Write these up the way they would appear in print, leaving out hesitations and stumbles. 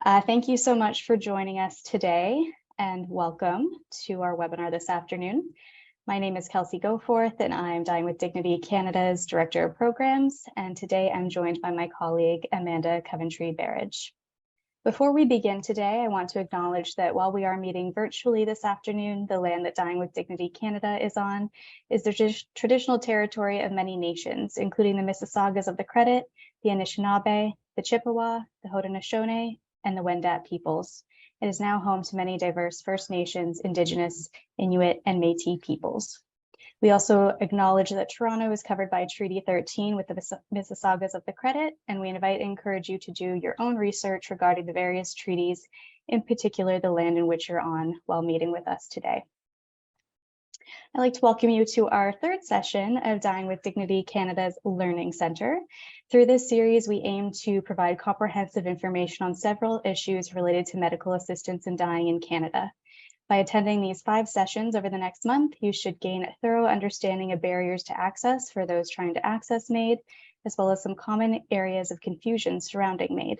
Thank you so much for joining us today and welcome to our webinar this afternoon. My name is Kelsey Goforth and I'm Dying with Dignity Canada's Director of Programs, and today I'm joined by my colleague Amanda Coventry-Barrage. Before we begin today, I want to acknowledge that while we are meeting virtually this afternoon, the land that Dying with Dignity Canada is on is the traditional territory of many nations, including the Mississaugas of the Credit, the Anishinaabe, the Chippewa, the Haudenosaunee, and the Wendat peoples. It is now home to many diverse First Nations, Indigenous, Inuit, and Métis peoples. We also acknowledge that Toronto is covered by Treaty 13 with the Mississaugas of the Credit, and we invite and encourage you to do your own research regarding the various treaties, in particular the land in which you're on, while meeting with us today. I'd like to welcome you to our third session of Dying with Dignity Canada's Learning Centre. Through this series, we aim to provide comprehensive information on several issues related to medical assistance in dying in Canada. By attending these 5 sessions over the next month, you should gain a thorough understanding of barriers to access for those trying to access MAID, as well as some common areas of confusion surrounding MAID.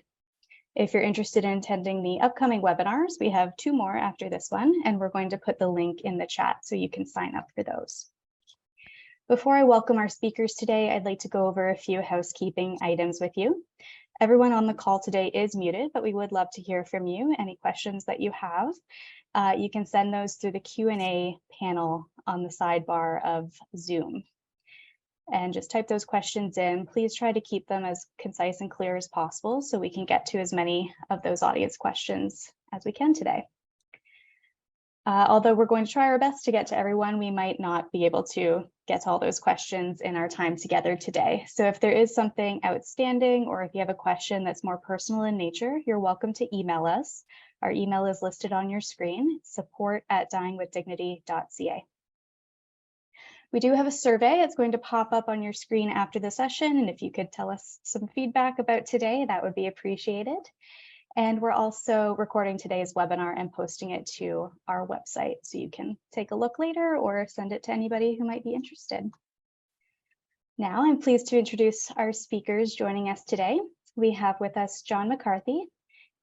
If you're interested in attending the upcoming webinars, we have 2 more after this one, and we're going to put the link in the chat so you can sign up for those. Before I welcome our speakers today, I'd like to go over a few housekeeping items with you. Everyone on the call today is muted, but we would love to hear from you. Any questions that you have, you can send those through the Q&A panel on the sidebar of Zoom. And just type those questions in. Please try to keep them as concise and clear as possible so we can get to as many of those audience questions as we can today. Although we're going to try our best to get to everyone, we might not be able to get to all those questions in our time together today. So if there is something outstanding, or if you have a question that's more personal in nature, you're welcome to email us. Our email is listed on your screen, support@dyingwithdignity.ca. We do have a survey. It's going to pop up on your screen after the session, and if you could tell us some feedback about today, that would be appreciated. And we're also recording today's webinar and posting it to our website, so you can take a look later or send it to anybody who might be interested. Now I'm pleased to introduce our speakers joining us today. We have with us John McCarthy.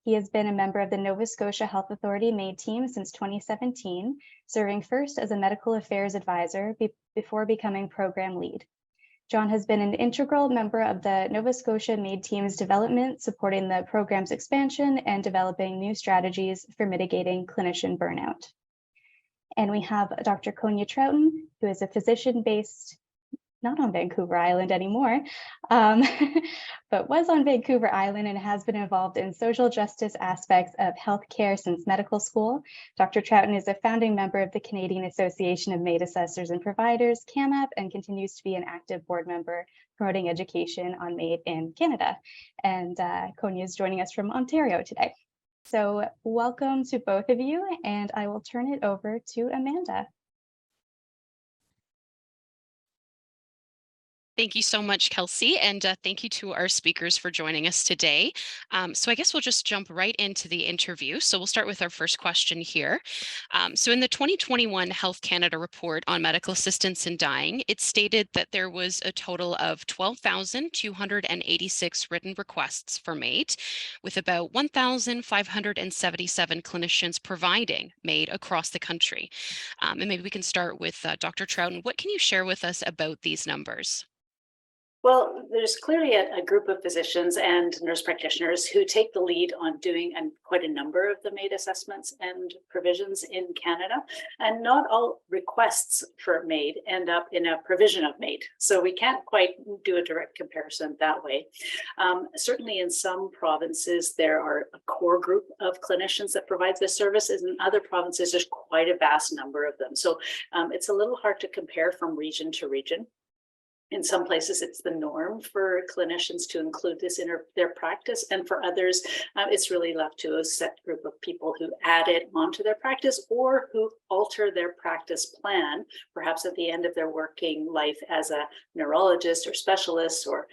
He has been a member of the Nova Scotia Health Authority MAID team since 2017, serving first as a medical affairs advisor before becoming program lead. John has been an integral member of the Nova Scotia MAID team's development, supporting the program's expansion and developing new strategies for mitigating clinician burnout. And we have Dr. Konia Trouton, who is a physician based not on Vancouver Island anymore, but was on Vancouver Island and has been involved in social justice aspects of healthcare since medical school. Dr. Trouton is a founding member of the Canadian Association of MAID Assessors and Providers, CAMAP, and continues to be an active board member promoting education on MAID in Canada. And Konia is joining us from Ontario today. So welcome to both of you, and I will turn it over to Amanda. Thank you so much, Kelsey, and thank you to our speakers for joining us today. So I guess we'll just jump right into the interview. So we'll start with our first question here. So in the 2021 Health Canada report on medical assistance in dying, it stated that there was a total of 12,286 written requests for MAID, with about 1,577 clinicians providing MAID across the country. And maybe we can start with Dr. Trouton. What can you share with us about these numbers? Well, there's clearly a group of physicians and nurse practitioners who take the lead on doing quite a number of the MAID assessments and provisions in Canada. And not all requests for MAID end up in a provision of MAID. So we can't quite do a direct comparison that way. Certainly in some provinces, there are a core group of clinicians that provide this service. In other provinces, there's quite a vast number of them. So it's a little hard to compare from region to region. In some places, it's the norm for clinicians to include this in their practice. And for others, it's really left to a set group of people who add it onto their practice or who alter their practice plan, perhaps at the end of their working life as a neurologist or specialist or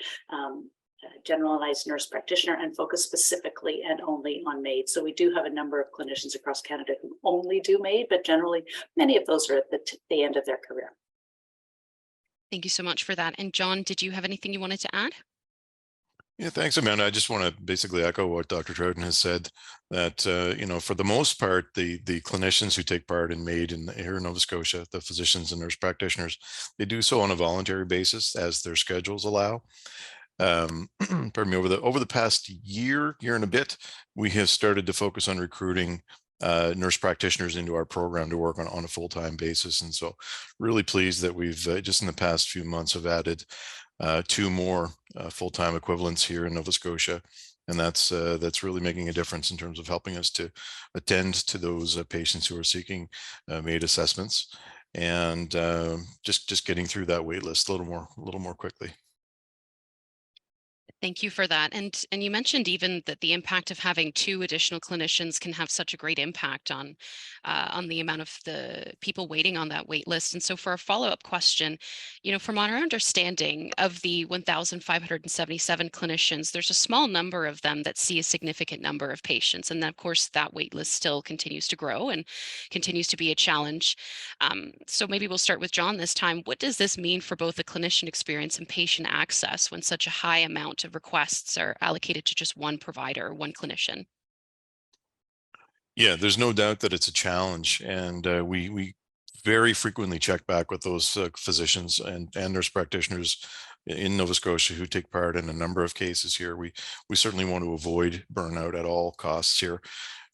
generalized nurse practitioner, and focus specifically and only on MAID. So we do have a number of clinicians across Canada who only do MAID, but generally many of those are at the end of their career. Thank you so much for that. And John, did you have anything you wanted to add? Yeah, thanks, Amanda. I just want to basically echo what Dr. Trouton has said, that, for the most part, the clinicians who take part in MAID here in Nova Scotia, the physicians and nurse practitioners, they do so on a voluntary basis as their schedules allow. Pardon me, over the past year and a bit, we have started to focus on recruiting nurse practitioners into our program to work on a full-time basis. And so really pleased that we've just in the past few months have added 2 more full-time equivalents here in Nova Scotia. And that's really making a difference in terms of helping us to attend to those patients who are seeking MAID assessments, and just getting through that wait list a little more quickly. Thank you for that. And you mentioned even that the impact of having 2 additional clinicians can have such a great impact on the amount of the people waiting on that wait list. And so for a follow-up question, from our understanding of the 1,577 clinicians, there's a small number of them that see a significant number of patients. And then, of course, that wait list still continues to grow and continues to be a challenge. So maybe we'll start with John this time. What does this mean for both the clinician experience and patient access when such a high amount of requests are allocated to just one provider or one clinician? Yeah, there's no doubt that it's a challenge, and we very frequently check back with those physicians and nurse practitioners in Nova Scotia who take part in a number of cases here. We certainly want to avoid burnout at all costs here,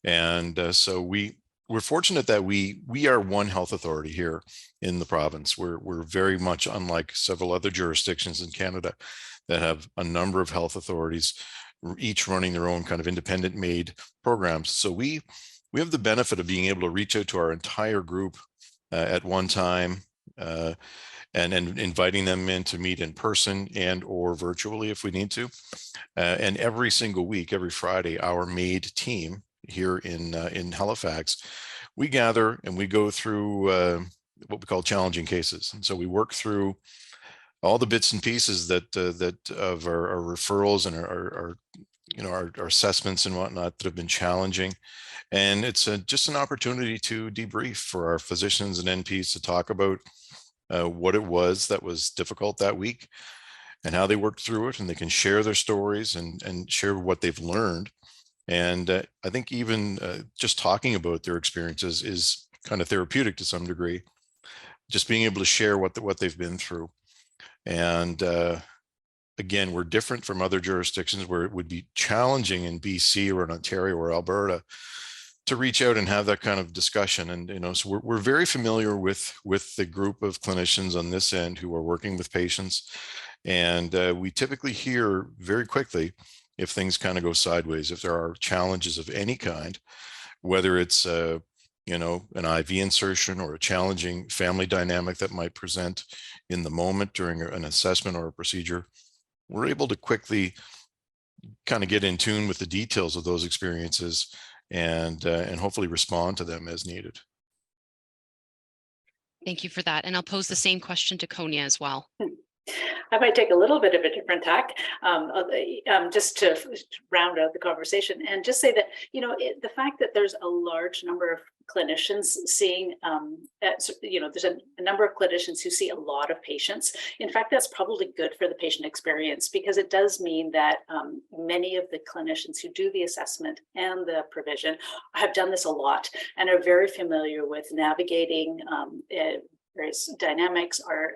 and so we're fortunate that we are one health authority here in the province. We're very much unlike several other jurisdictions in Canada that have a number of health authorities, each running their own kind of independent MAID programs. So we have the benefit of being able to reach out to our entire group at one time, and inviting them in to meet in person and or virtually if we need to. And every single week, every Friday, our MAID team here in Halifax, we gather and we go through what we call challenging cases. And so we work through all the bits and pieces that of our referrals and our assessments and whatnot that have been challenging. And it's just an opportunity to debrief for our physicians and NPs to talk about what it was that was difficult that week and how they worked through it, and they can share their stories and share what they've learned. And I think even just talking about their experiences is kind of therapeutic to some degree, just being able to share what they've been through. And again, we're different from other jurisdictions where it would be challenging in BC or in Ontario or Alberta to reach out and have that kind of discussion. And so we're very familiar with the group of clinicians on this end who are working with patients, and we typically hear very quickly if things kind of go sideways, if there are challenges of any kind, whether it's an IV insertion or a challenging family dynamic that might present in the moment during an assessment or a procedure. We're able to quickly kind of get in tune with the details of those experiences and hopefully respond to them as needed. Thank you for that. And I'll pose the same question to Konia as well. I might take a little bit of a different tack, just to round out the conversation and just say that, the fact that there's a large number of clinicians seeing, there's a number of clinicians who see a lot of patients. In fact, that's probably good for the patient experience, because it does mean that many of the clinicians who do the assessment and the provision have done this a lot and are very familiar with navigating various dynamics, are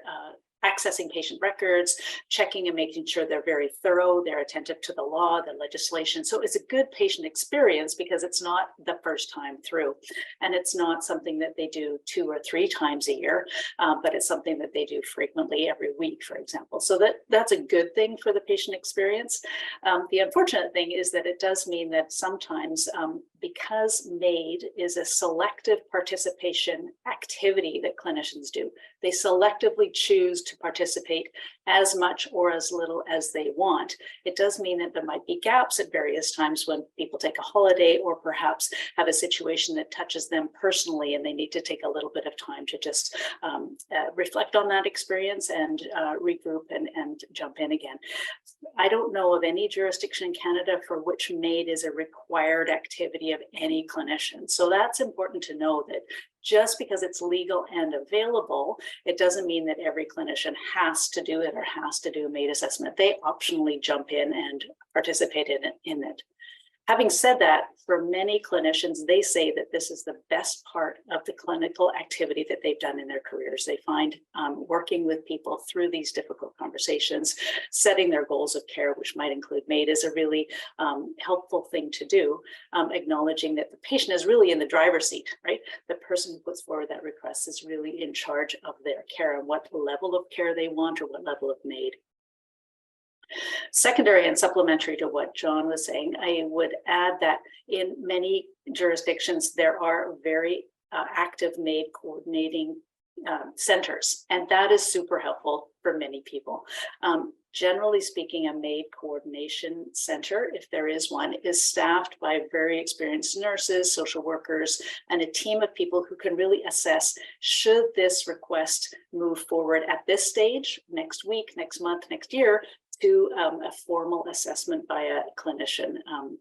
accessing patient records, checking and making sure they're very thorough, they're attentive to the law, the legislation. So it's a good patient experience because it's not the first time through. And it's not something that they do 2 or 3 times a year, but it's something that they do frequently every week, for example. So that's a good thing for the patient experience. The unfortunate thing is that it does mean that sometimes because MAID is a selective participation activity that clinicians do, they selectively choose to participate as much or as little as they want. It does mean that there might be gaps at various times when people take a holiday or perhaps have a situation that touches them personally and they need to take a little bit of time to just reflect on that experience and regroup and jump in again. I don't know of any jurisdiction in Canada for which MAID is a required activity of any clinician. So that's important to know, that just because it's legal and available, it doesn't mean that every clinician has to do it or has to do a MAID assessment. They optionally jump in and participate in it. Having said that, for many clinicians, they say that this is the best part of the clinical activity that they've done in their careers. They find working with people through these difficult conversations, setting their goals of care, which might include MAID, is a really helpful thing to do, acknowledging that the patient is really in the driver's seat, right? The person who puts forward that request is really in charge of their care and what level of care they want or what level of MAID. Secondary and supplementary to what John was saying, I would add that in many jurisdictions, there are very active MAID coordinating centers, and that is super helpful for many people. Generally speaking, a MAID coordination center, if there is one, is staffed by very experienced nurses, social workers, and a team of people who can really assess, should this request move forward at this stage, next week, next month, next year, to a formal assessment by a clinician,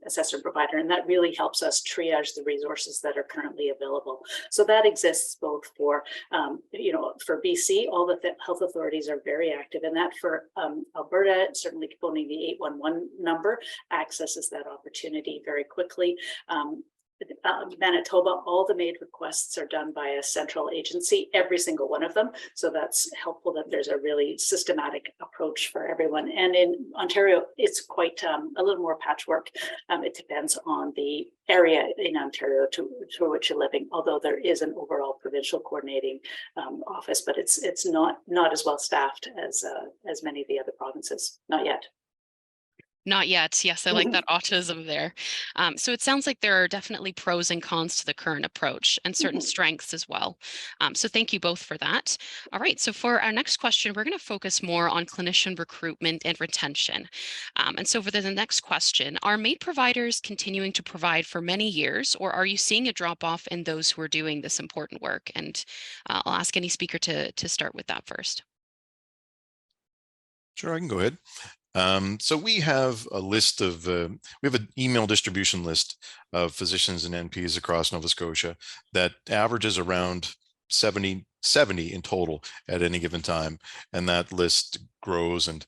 assessor provider. And that really helps us triage the resources that are currently available. So that exists both for, for BC, all the health authorities are very active in that. For Alberta, certainly phoning the 811 number accesses that opportunity very quickly. Manitoba, all the MAID requests are done by a central agency, every single one of them. So that's helpful that there's a really systematic approach for everyone. And in Ontario, it's quite a little more patchwork. It depends on the area in Ontario to which you're living, although there is an overall provincial coordinating office, but it's not as well staffed as many of the other provinces, not yet. Not yet. Yes, I like that autism there. So it sounds like there are definitely pros and cons to the current approach and certain strengths as well. So thank you both for that. All right, so for our next question, we're going to focus more on clinician recruitment and retention. And so for the next question, are MAID providers continuing to provide for many years, or are you seeing a drop off in those who are doing this important work? And I'll ask any speaker to start with that first. Sure, I can go ahead. So we have a list of, we have an email distribution list of physicians and NPs across Nova Scotia that averages around 70 in total at any given time. And that list grows and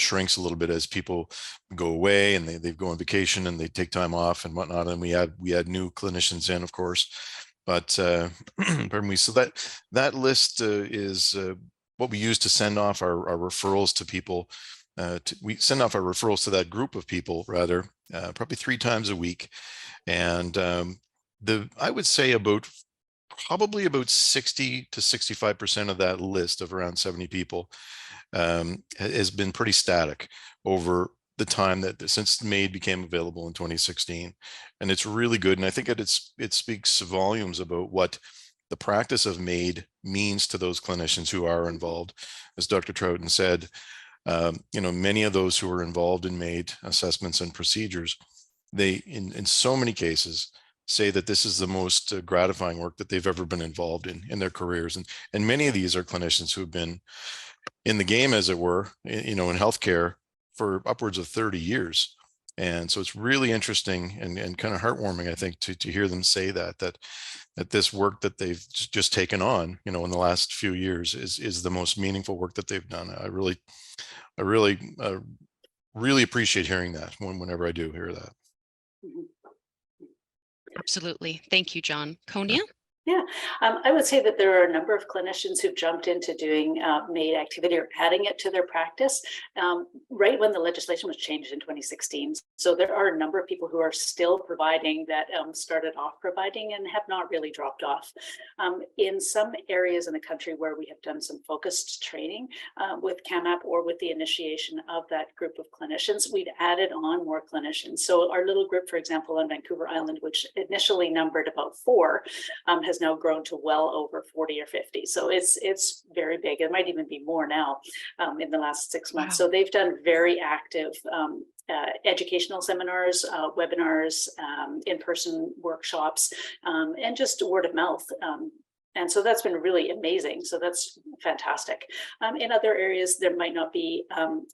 shrinks a little bit as people go away and they go on vacation and they take time off and whatnot. And we add new clinicians in, of course. But pardon me. So that list is what we use to send off our referrals to people. We send off our referrals to that group of people, rather, probably 3 times a week. And I would say probably about 60 to 65% of that list of around 70 people has been pretty static over the time since MAID became available in 2016. And it's really good. And I think it speaks volumes about what the practice of MAID means to those clinicians who are involved. As Dr. Trouton said, many of those who are involved in MAID assessments and procedures, they, in so many cases, say that this is the most gratifying work that they've ever been involved in their careers. And many of these are clinicians who have been in the game, as it were, in healthcare for upwards of 30 years. And so it's really interesting and kind of heartwarming, I think, to hear them say that this work that they've just taken on, in the last few years is the most meaningful work that they've done. I really appreciate hearing that whenever I do hear that. Absolutely. Thank you, John. Konia? Yeah, I would say that there are a number of clinicians who've jumped into doing MAID activity or adding it to their practice right when the legislation was changed in 2016. So there are a number of people who are still providing that started off providing and have not really dropped off. In some areas in the country where we have done some focused training with CAMAP or with the initiation of that group of clinicians, we've added on more clinicians. So our little group, for example, on Vancouver Island, which initially numbered about 4, has now grown to well over 40 or 50. So it's very big. It might even be more now in the last 6 months. Wow. So they've done very active educational seminars, webinars, in-person workshops, and just word of mouth. And so that's been really amazing. So that's fantastic. In other areas, there might not be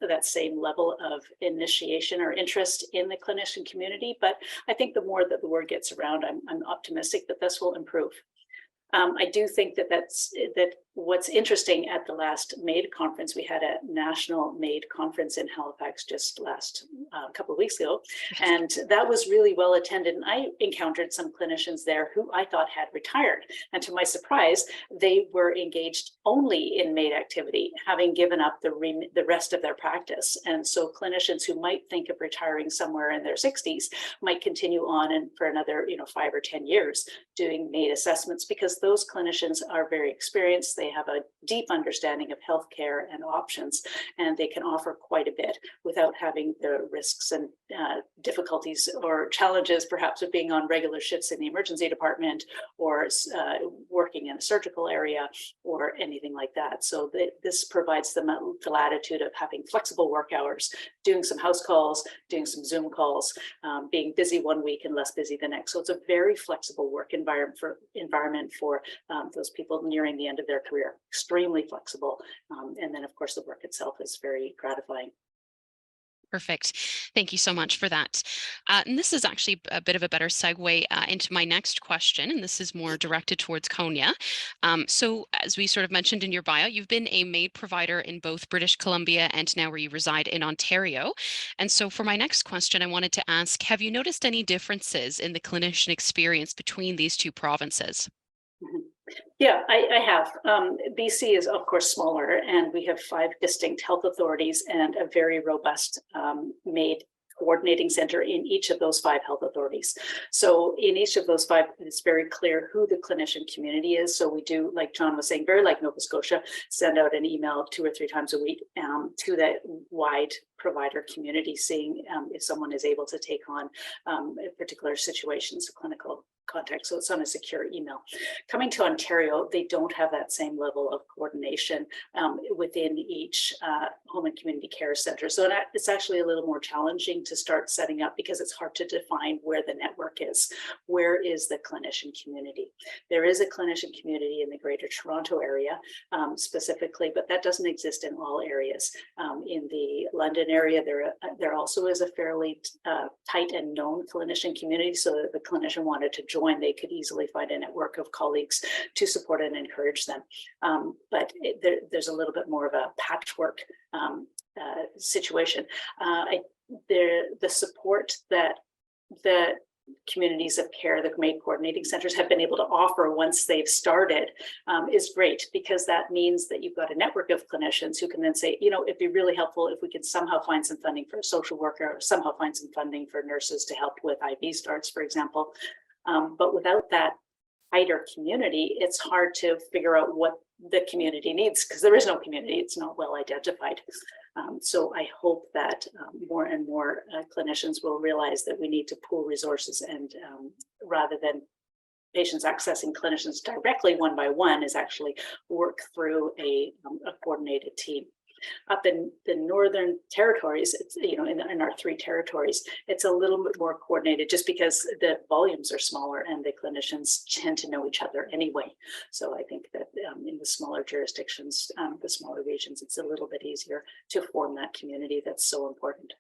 that same level of initiation or interest in the clinician community, but I think the more that the word gets around, I'm optimistic that this will improve. I do think that what's interesting at the last MAID conference, we had a national MAID conference in Halifax just last couple of weeks ago, and that was really well attended. And I encountered some clinicians there who I thought had retired. And to my surprise, they were engaged only in MAID activity, having given up the rest of their practice. And so clinicians who might think of retiring somewhere in their 60s might continue on and for another 5 or 10 years doing MAID assessments, because those clinicians are very experienced. They have a deep understanding of healthcare and options, and they can offer quite a bit without having the risks and difficulties or challenges perhaps of being on regular shifts in the emergency department or working in a surgical area or anything like that. So this provides them the latitude of having flexible work hours, doing some house calls, doing some Zoom calls, being busy one week and less busy the next. So it's a very flexible work environment for those people nearing the end of their career, extremely flexible. And then of course the work itself is very gratifying. Perfect. Thank you so much for that. And this is actually a bit of a better segue into my next question, and this is more directed towards Konia. So as we sort of mentioned in your bio, you've been a MAID provider in both British Columbia and now where you reside in Ontario. And so for my next question, I wanted to ask, have you noticed any differences in the clinician experience between these two provinces? Yeah, I have. BC is, of course, smaller, and we have 5 distinct health authorities and a very robust MAID coordinating center in each of those 5 health authorities. So in each of those 5, it's very clear who the clinician community is. So we do, like John was saying, very like Nova Scotia, send out an email 2 or 3 times a week to that wide provider community, seeing if someone is able to take on particular situations, clinical context. So it's on a secure email. Coming to Ontario, they don't have that same level of coordination within each home and community care center. So it's actually a little more challenging to start setting up, because it's hard to define where the network is. Where is the clinician community? There is a clinician community in the Greater Toronto area specifically, but that doesn't exist in all areas. In the London area, there also is a fairly tight and known clinician community, so that the clinician wanted to join, they could easily find a network of colleagues to support and encourage them. But there's a little bit more of a patchwork situation. The support that the communities of care, the MAID coordinating centers, have been able to offer once they've started is great, because that means that you've got a network of clinicians who can then say, it'd be really helpful if we could somehow find some funding for a social worker, or somehow find some funding for nurses to help with IV starts, for example. But without that tighter community, it's hard to figure out what the community needs, because there is no community. It's not well identified. So I hope that more and more clinicians will realize that we need to pool resources, and rather than patients accessing clinicians directly one by one, is actually work through a coordinated team. Up in the Northern Territories, it's, in our 3 territories, it's a little bit more coordinated, just because the volumes are smaller and the clinicians tend to know each other anyway. So I think that in the smaller jurisdictions, the smaller regions, it's a little bit easier to form that community that's so important.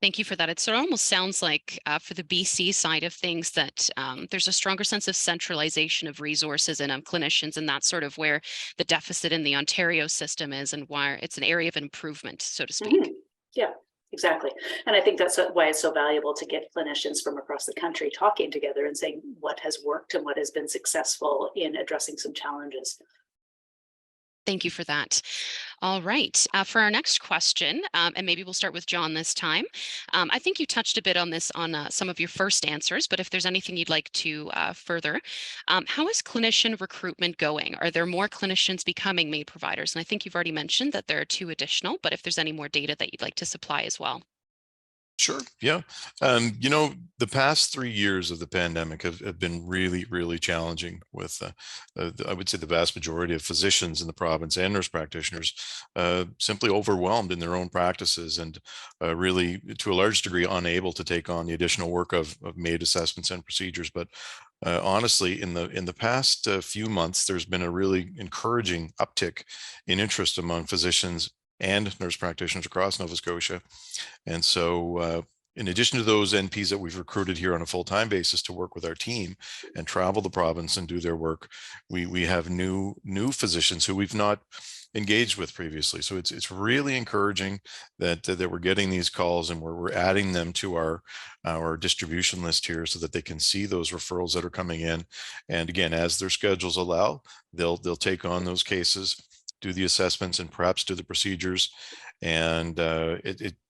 Thank you for that. It almost sounds like for the BC side of things that there's a stronger sense of centralization of resources and clinicians, and that's sort of where the deficit in the Ontario system is, and why it's an area of improvement, so to speak. Mm-hmm. Yeah, exactly. And I think that's why it's so valuable to get clinicians from across the country talking together and saying what has worked and what has been successful in addressing some challenges. Thank you for that. All right. For our next question, and maybe we'll start with John this time. I think you touched a bit on this on some of your first answers, but if there's anything you'd like to further, how is clinician recruitment going? Are there more clinicians becoming MAID providers? And I think you've already mentioned that there are 2 additional, but if there's any more data that you'd like to supply as well. Sure. Yeah. The past 3 years of the pandemic have been really, really challenging with, I would say, the vast majority of physicians in the province and nurse practitioners simply overwhelmed in their own practices and really, to a large degree, unable to take on the additional work of MAID assessments and procedures. But honestly, in the past few months, there's been a really encouraging uptick in interest among physicians and nurse practitioners across Nova Scotia. And so in addition to those NPs that we've recruited here on a full-time basis to work with our team and travel the province and do their work, we have new physicians who we've not engaged with previously. So it's really encouraging that we're getting these calls and we're adding them to our distribution list here so that they can see those referrals that are coming in. And again, as their schedules allow, they'll take on those cases, do the assessments, and perhaps do the procedures. And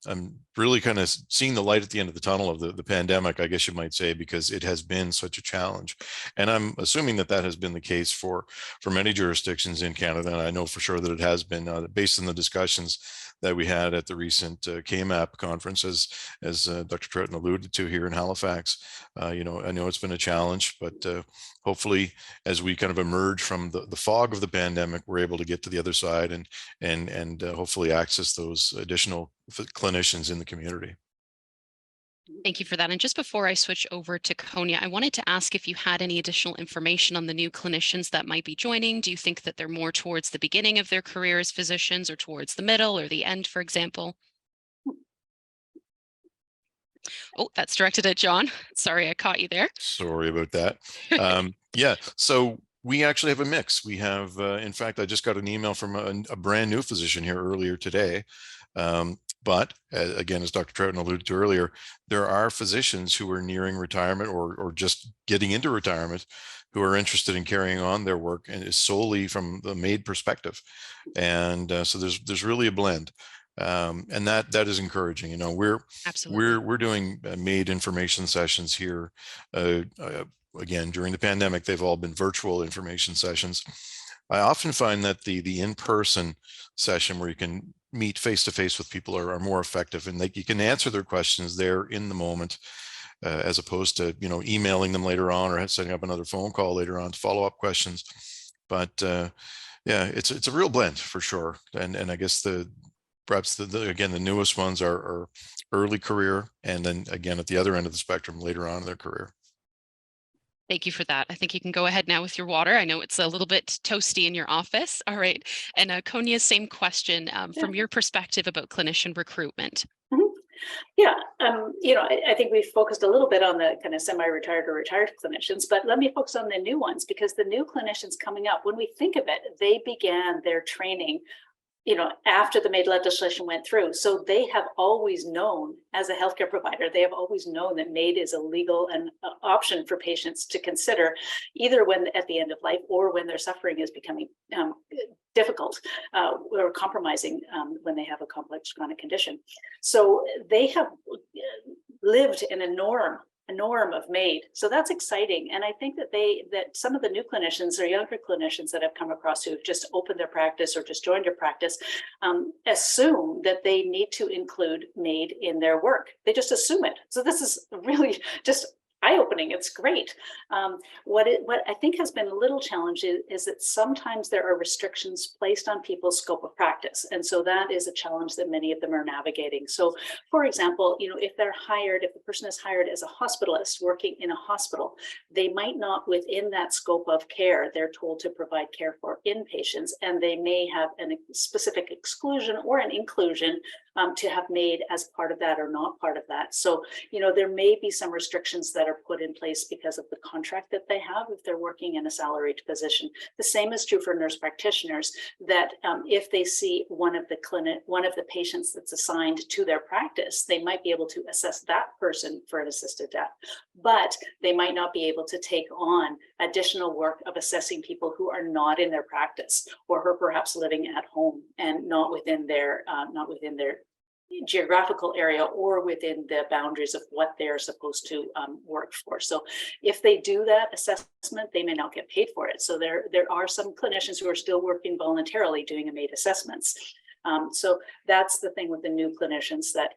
I'm really kind of seeing the light at the end of the tunnel of the pandemic, I guess you might say, because it has been such a challenge. And I'm assuming that has been the case for many jurisdictions in Canada. And I know for sure that it has been based on the discussions that we had at the recent KMAP conference, as Dr. Trouton alluded to here in Halifax. I know it's been a challenge, but hopefully as we kind of emerge from the fog of the pandemic, we're able to get to the other side and hopefully access those additional clinicians in the community. Thank you for that. And just before I switch over to Konia, I wanted to ask if you had any additional information on the new clinicians that might be joining. Do you think that they're more towards the beginning of their career as physicians or towards the middle or the end, for example? Oh, that's directed at John. Sorry, I caught you there. Sorry about that. Yeah, so we actually have a mix. We have, in fact, I just got an email from a brand new physician here earlier today. But again, as Dr. Trouton alluded to earlier, there are physicians who are nearing retirement or just getting into retirement who are interested in carrying on their work and is solely from the MAID perspective. And so there's really a blend. And that is encouraging. We're doing MAID information sessions here. Again, during the pandemic, they've all been virtual information sessions. I often find that the in-person session where you can meet face-to-face with people are more effective, and you can answer their questions there in the moment, as opposed to emailing them later on or setting up another phone call later on to follow up questions. But yeah, it's a real blend for sure. And I guess perhaps the newest ones are early career, and then again at the other end of the spectrum later on in their career. Thank you for that. I think you can go ahead now with your water. I know it's a little bit toasty in your office. All right. And Konia, same question from your perspective about clinician recruitment. Yeah, I think we've focused a little bit on the kind of semi-retired or retired clinicians, but let me focus on the new ones, because the new clinicians coming up, when we think of it, they began their training after the MAID legislation went through. So they have always known, as a healthcare provider, they have always known that MAID is a legal and option for patients to consider, either when at the end of life or when their suffering is becoming difficult or compromising when they have a complex chronic condition. So they have lived in a norm of MAID. So that's exciting. And I think that some of the new clinicians or younger clinicians that have come across who have just opened their practice or just joined their practice assume that they need to include MAID in their work. They just assume it. So this is really just eye-opening. It's great. What I think has been a little challenging is that sometimes there are restrictions placed on people's scope of practice. And so that is a challenge that many of them are navigating. So for example, if the person is hired as a hospitalist working in a hospital, they might not, within that scope of care, they're told to provide care for inpatients, and they may have a specific exclusion or an inclusion to have MAID as part of that or not part of that. So, there may be some restrictions that are put in place because of the contract that they have if they're working in a salaried position. The same is true for nurse practitioners, that if they see one of the patients that's assigned to their practice, they might be able to assess that person for an assisted death, but they might not be able to take on additional work of assessing people who are not in their practice or who are perhaps living at home and not within their geographical area or within the boundaries of what they're supposed to work for. So if they do that assessment, they may not get paid for it. So there are some clinicians who are still working voluntarily doing MAID assessments. So that's the thing with the new clinicians that,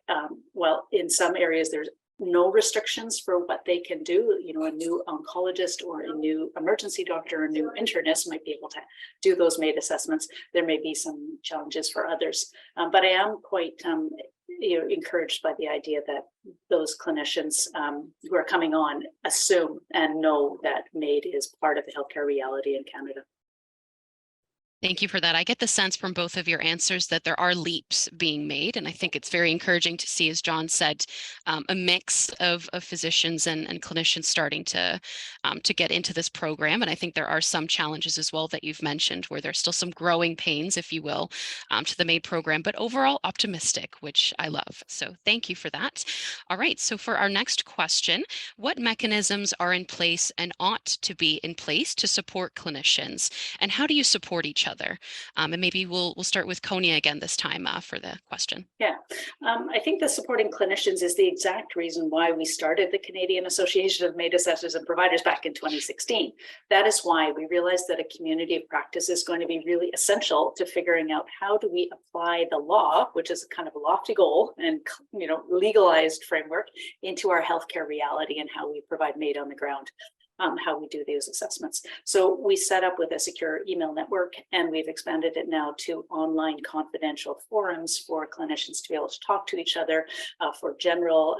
well, in some areas there's no restrictions for what they can do. You know, a new oncologist or a new emergency doctor or a new internist might be able to do those MAID assessments. There may be some challenges for others, but I am quite encouraged by the idea that those clinicians who are coming on assume and know that MAID is part of the healthcare reality in Canada. Thank you for that. I get the sense from both of your answers that there are leaps being made, and I think it's very encouraging to see, as John said, a mix of physicians and clinicians starting to get into this program. And I think there are some challenges as well that you've mentioned, where there's still some growing pains, if you will, to the MAID program, but overall optimistic, which I love. So thank you for that. All right, so for our next question, what mechanisms are in place and ought to be in place to support clinicians, and how do you support each other? And maybe we'll start with Konia again this time for the question. Yeah, I think the supporting clinicians is the exact reason why we started the Canadian Association of MAID Assessors and Providers back in 2016. That is why we realized that a community of practice is going to be really essential to figuring out how do we apply the law, which is kind of a lofty goal and, you know, legalized framework, into our healthcare reality and how we provide MAID on the ground. How we do these assessments. So we set up with a secure email network, and we've expanded it now to online confidential forums for clinicians to be able to talk to each other, for general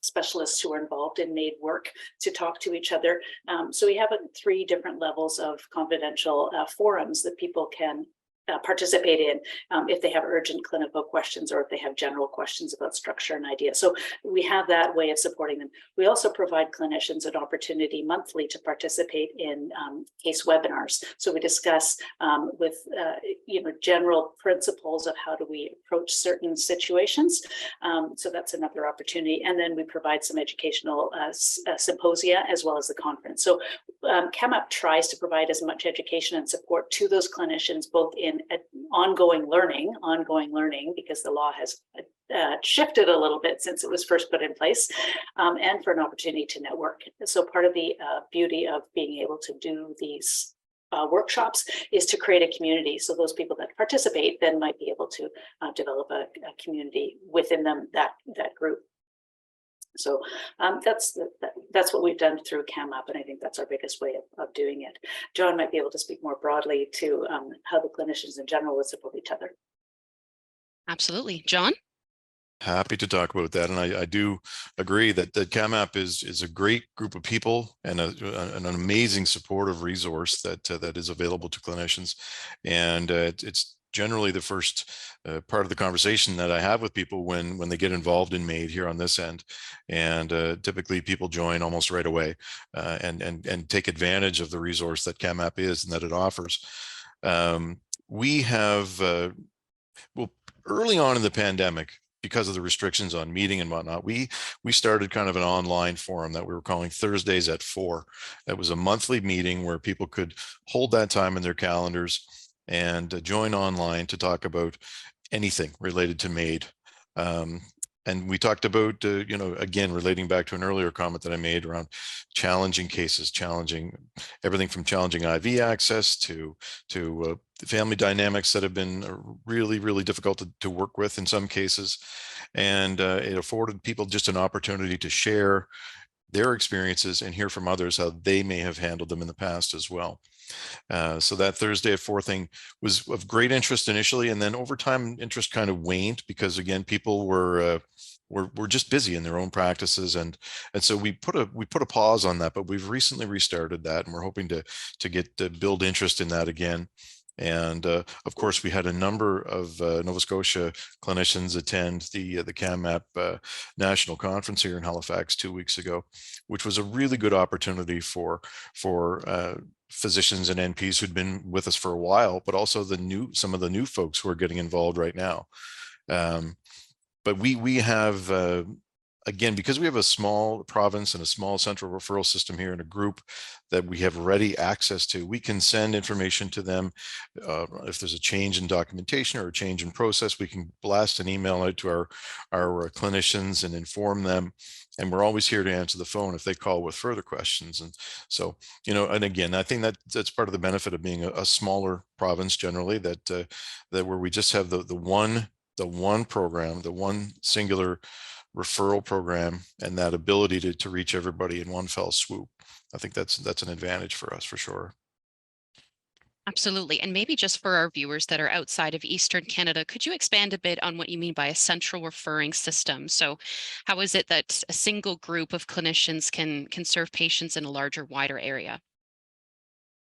specialists who are involved in MAID work to talk to each other. So we have 3 different levels of confidential forums that people can participate in if they have urgent clinical questions or if they have general questions about structure and idea. So we have that way of supporting them. We also provide clinicians an opportunity monthly to participate in case webinars. So we discuss with you know, general principles of how do we approach certain situations. So that's another opportunity. And then we provide some educational symposia as well as the conference. So CAMAP tries to provide as much education and support to those clinicians, both in ongoing learning, because the law has shifted a little bit since it was first put in place, and for an opportunity to network. So part of the beauty of being able to do these workshops is to create a community. So those people that participate then might be able to develop a community within them, that group. So that's what we've done through CAMAP, and I think that's our biggest way of doing it. John might be able to speak more broadly to how the clinicians in general would support each other. Absolutely. John? Happy to talk about that, and I do agree that CAMAP is a great group of people and an amazing supportive resource that is available to clinicians, and it's generally the first part of the conversation that I have with people when they get involved in MAID here on this end, and typically people join almost right away and take advantage of the resource that CAMAP is and that it offers. We have well, early on in the pandemic, because of the restrictions on meeting and whatnot, we started kind of an online forum that we were calling Thursdays at 4. That was a monthly meeting where people could hold that time in their calendars and join online to talk about anything related to MAID. And we talked about, you know, again, relating back to an earlier comment that I made around challenging cases, everything from challenging IV access to family dynamics that have been really, really difficult to work with in some cases. And it afforded people just an opportunity to share their experiences and hear from others how they may have handled them in the past as well. So that Thursday at 4 thing was of great interest initially, and then over time interest kind of waned because, again, people were just busy in their own practices, and so we put a pause on that. But we've recently restarted that, and we're hoping to build interest in that again. And of course, we had a number of Nova Scotia clinicians attend the CAMAP national conference here in Halifax 2 weeks ago, which was a really good opportunity for physicians and NPs who'd been with us for a while, but also some of the new folks who are getting involved right now. But we have a again, because we have a small province and a small central referral system here and a group that we have ready access to, we can send information to them. If there's a change in documentation or a change in process, we can blast an email out to our clinicians and inform them. And we're always here to answer the phone if they call with further questions. And so, you know, and again, I think that that's part of the benefit of being a smaller province generally, that where we just have the one program, the one singular referral program, and that ability to reach everybody in one fell swoop. I think that's an advantage for us for sure. Absolutely. And maybe just for our viewers that are outside of Eastern Canada, could you expand a bit on what you mean by a central referring system? So how is it that a single group of clinicians can serve patients in a larger, wider area?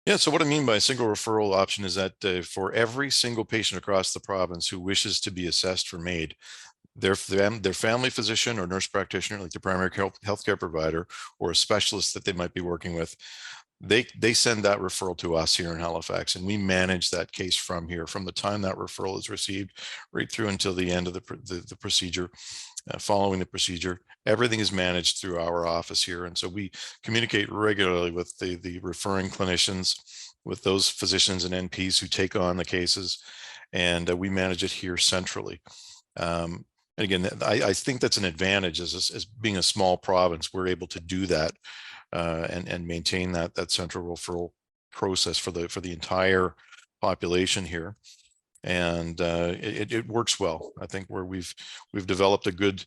Yeah, so what I mean by a single referral option is that for every single patient across the province who wishes to be assessed for MAID, their family physician or nurse practitioner, like the primary healthcare provider, or a specialist that they might be working with, they send that referral to us here in Halifax, and we manage that case from here, from the time that referral is received right through until the end of the procedure. Following the procedure, everything is managed through our office here. And so we communicate regularly with the referring clinicians, with those physicians and NPs who take on the cases, and we manage it here centrally. And again, I think that's an advantage as being a small province. We're able to do that and maintain that central referral process for the entire population here. And it works well. I think where we've developed a good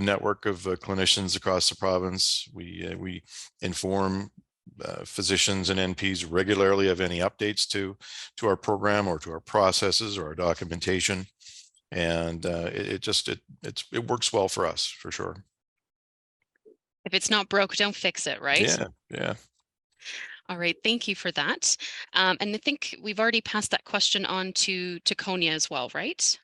network of clinicians across the province. We inform physicians and NPs regularly of any updates to our program or to our processes or our documentation, and it works well for us for sure. If it's not broke, don't fix it, right? Yeah. All right, thank you for that. And I think we've already passed that question on to Konia as well, right?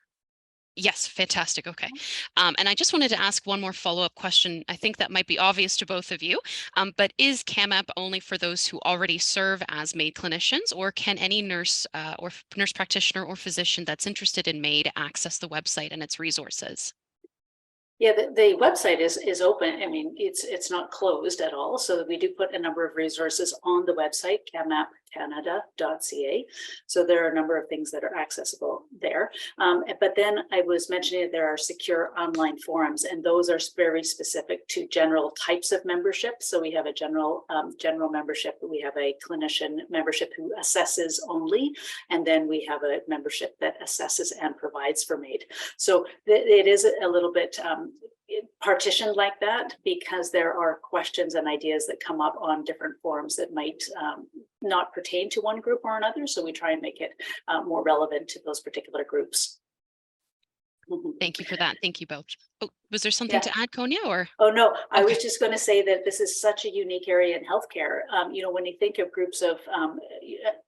Yes, fantastic. Okay. And I just wanted to ask one more follow-up question. I think that might be obvious to both of you, but is CAMAP only for those who already serve as MAID clinicians, or can any nurse or nurse practitioner or physician that's interested in MAID access the website and its resources? Yeah, the website is open. I mean, it's not closed at all. So we do put a number of resources on the website, camapcanada.ca. So there are a number of things that are accessible there. But then I was mentioning that there are secure online forums, and those are very specific to general types of membership. So we have a general membership. We have a clinician membership who assesses only, and then we have a membership that assesses and provides for MAID. So it is a little bit partitioned like that, because there are questions and ideas that come up on different forums that might not pertain to one group or another. So we try and make it more relevant to those particular groups. Thank you for that. Thank you both. Oh, was there something to add, Konia, or? Oh, no, I Okay. was just going to say that this is such a unique area in healthcare. You know, when you think of groups of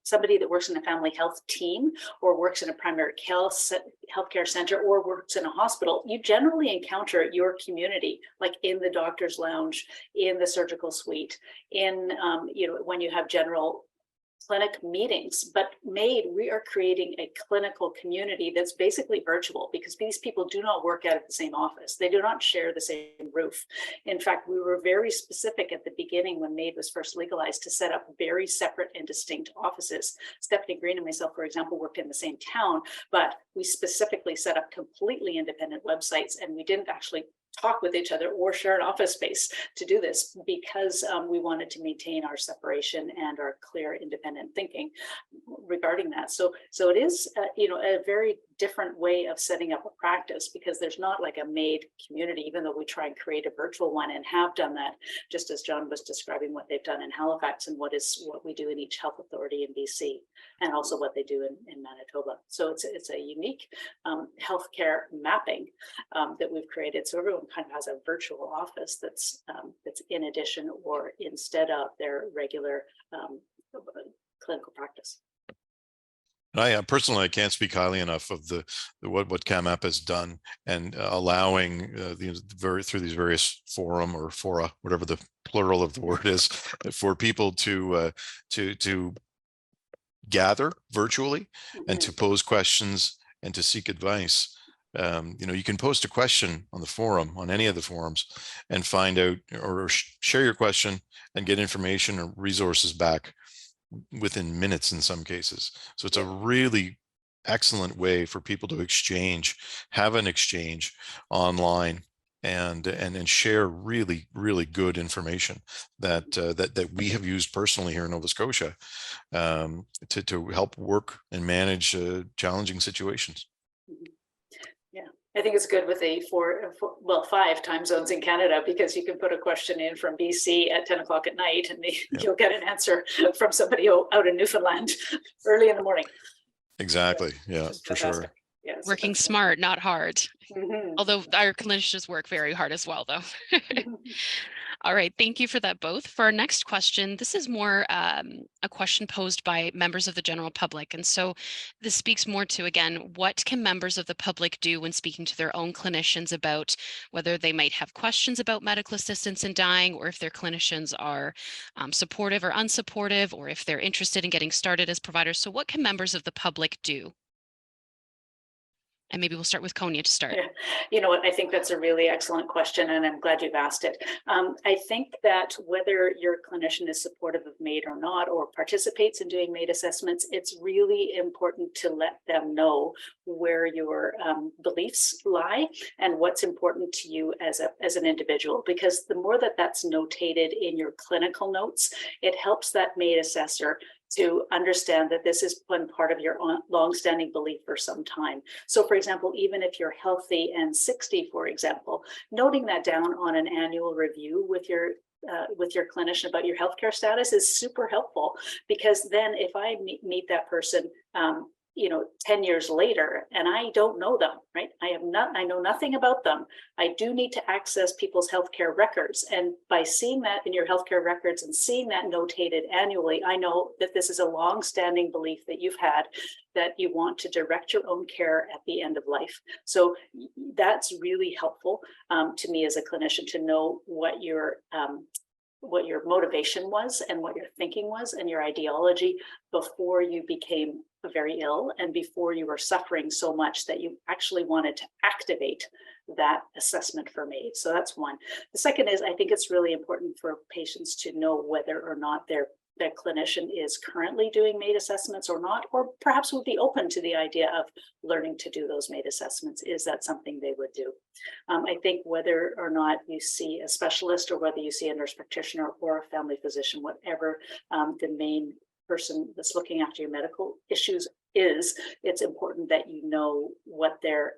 somebody that works in a family health team, or works in a primary healthcare center, or works in a hospital, you generally encounter your community, like in the doctor's lounge, in the surgical suite, in, you know, when you have general clinic meetings. But MAID, we are creating a clinical community that's basically virtual, because these people do not work out of the same office. They do not share the same roof. In fact, we were very specific at the beginning when MAID was first legalized to set up very separate and distinct offices. Stephanie Green and myself, for example, worked in the same town, but we specifically set up completely independent websites, and we didn't actually talk with each other or share an office space to do this, because we wanted to maintain our separation and our clear independent thinking regarding that. So it is you know, a very different way of setting up a practice, because there's not like a MAID community, even though we try and create a virtual one and have done that, just as John was describing what they've done in Halifax and what we do in each health authority in BC, and also what they do in Manitoba. So it's a unique healthcare mapping that we've created. So everyone kind of has a virtual office that's in addition or instead of their regular clinical practice. I personally, I can't speak highly enough of what CAMAP has done, and allowing through these various forum or fora, whatever the plural of the word is, for people to gather virtually and to pose questions and to seek advice. You can post a question on the forum, on any of the forums, and find out or share your question and get information or resources back within minutes in some cases. So it's a really excellent way for people to have an exchange online and share really good information that we have used personally here in Nova Scotia to help work and manage challenging situations. Yeah, I think it's good with the 5 time zones in Canada, because you can put a question in from BC at 10 o'clock at night and you'll get an answer from somebody out in Newfoundland early in the morning. Exactly. Yeah, for sure. Yeah, Working smart, not hard. Mm-hmm. Although our clinicians work very hard as well, though. All right, thank you for that both. For our next question, this is more a question posed by members of the general public. And so this speaks more to, again, what can members of the public do when speaking to their own clinicians about whether they might have questions about medical assistance in dying, or if their clinicians are supportive or unsupportive, or if they're interested in getting started as providers. So what can members of the public do? And maybe we'll start with Konia to start. Yeah. You know what, I think that's a really excellent question, and I'm glad you've asked it. I think that whether your clinician is supportive of MAID or not, or participates in doing MAID assessments, it's really important to let them know where your beliefs lie and what's important to you as an individual, because the more that's notated in your clinical notes, it helps that MAID assessor to understand that this has been part of your longstanding belief for some time. So for example, even if you're healthy and 60, for example, noting that down on an annual review with your clinician about your healthcare status is super helpful, because then if I meet that person 10 years later and I don't know them, right? I know nothing about them. I do need to access people's healthcare records. And by seeing that in your healthcare records and seeing that notated annually, I know that this is a long-standing belief that you've had, that you want to direct your own care at the end of life. So that's really helpful to me as a clinician, to know what your motivation was and what your thinking was and your ideology before you became very ill and before you were suffering so much that you actually wanted to activate that assessment for MAID. So that's one. The second is, I think it's really important for patients to know whether or not their clinician is currently doing MAID assessments or not, or perhaps would be open to the idea of learning to do those MAID assessments. Is that something they would do? I think whether or not you see a specialist, or whether you see a nurse practitioner or a family physician, whatever the main person that's looking after your medical issues is, it's important that you know what their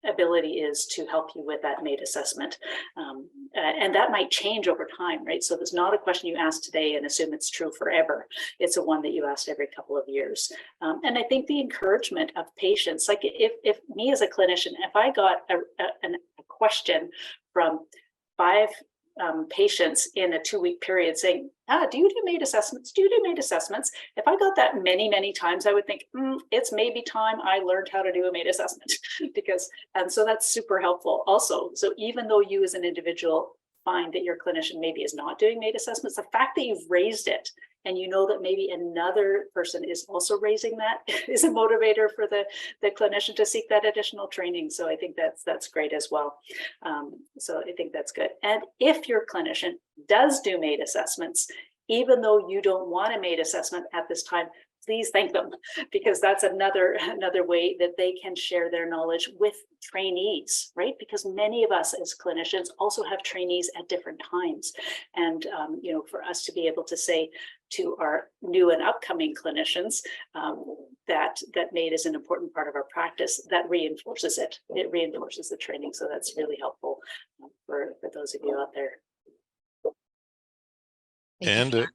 ability is to help you with that MAID assessment. And that might change over time, right? So there's not a question you ask today and assume it's true forever. It's a one that you asked every couple of years. And I think the encouragement of patients, like if me as a clinician, if I got a question from 5 patients in a 2-week period saying, do you do MAID assessments? Do you do MAID assessments? If I got that many times, I would think, it's maybe time I learned how to do a MAID assessment. And so that's super helpful also. So even though you as an individual find that your clinician maybe is not doing MAID assessments, the fact that you've raised it and you know that maybe another person is also raising that is a motivator for the clinician to seek that additional training. So I think that's great as well. So I think that's good. And if your clinician does do MAID assessments, even though you don't want a MAID assessment at this time, please thank them, because that's another way that they can share their knowledge with trainees, right? Because many of us as clinicians also have trainees at different times. And, for us to be able to say to our new and upcoming clinicians that MAID is an important part of our practice, that reinforces it. It reinforces the training. So that's really helpful for those of you out there. And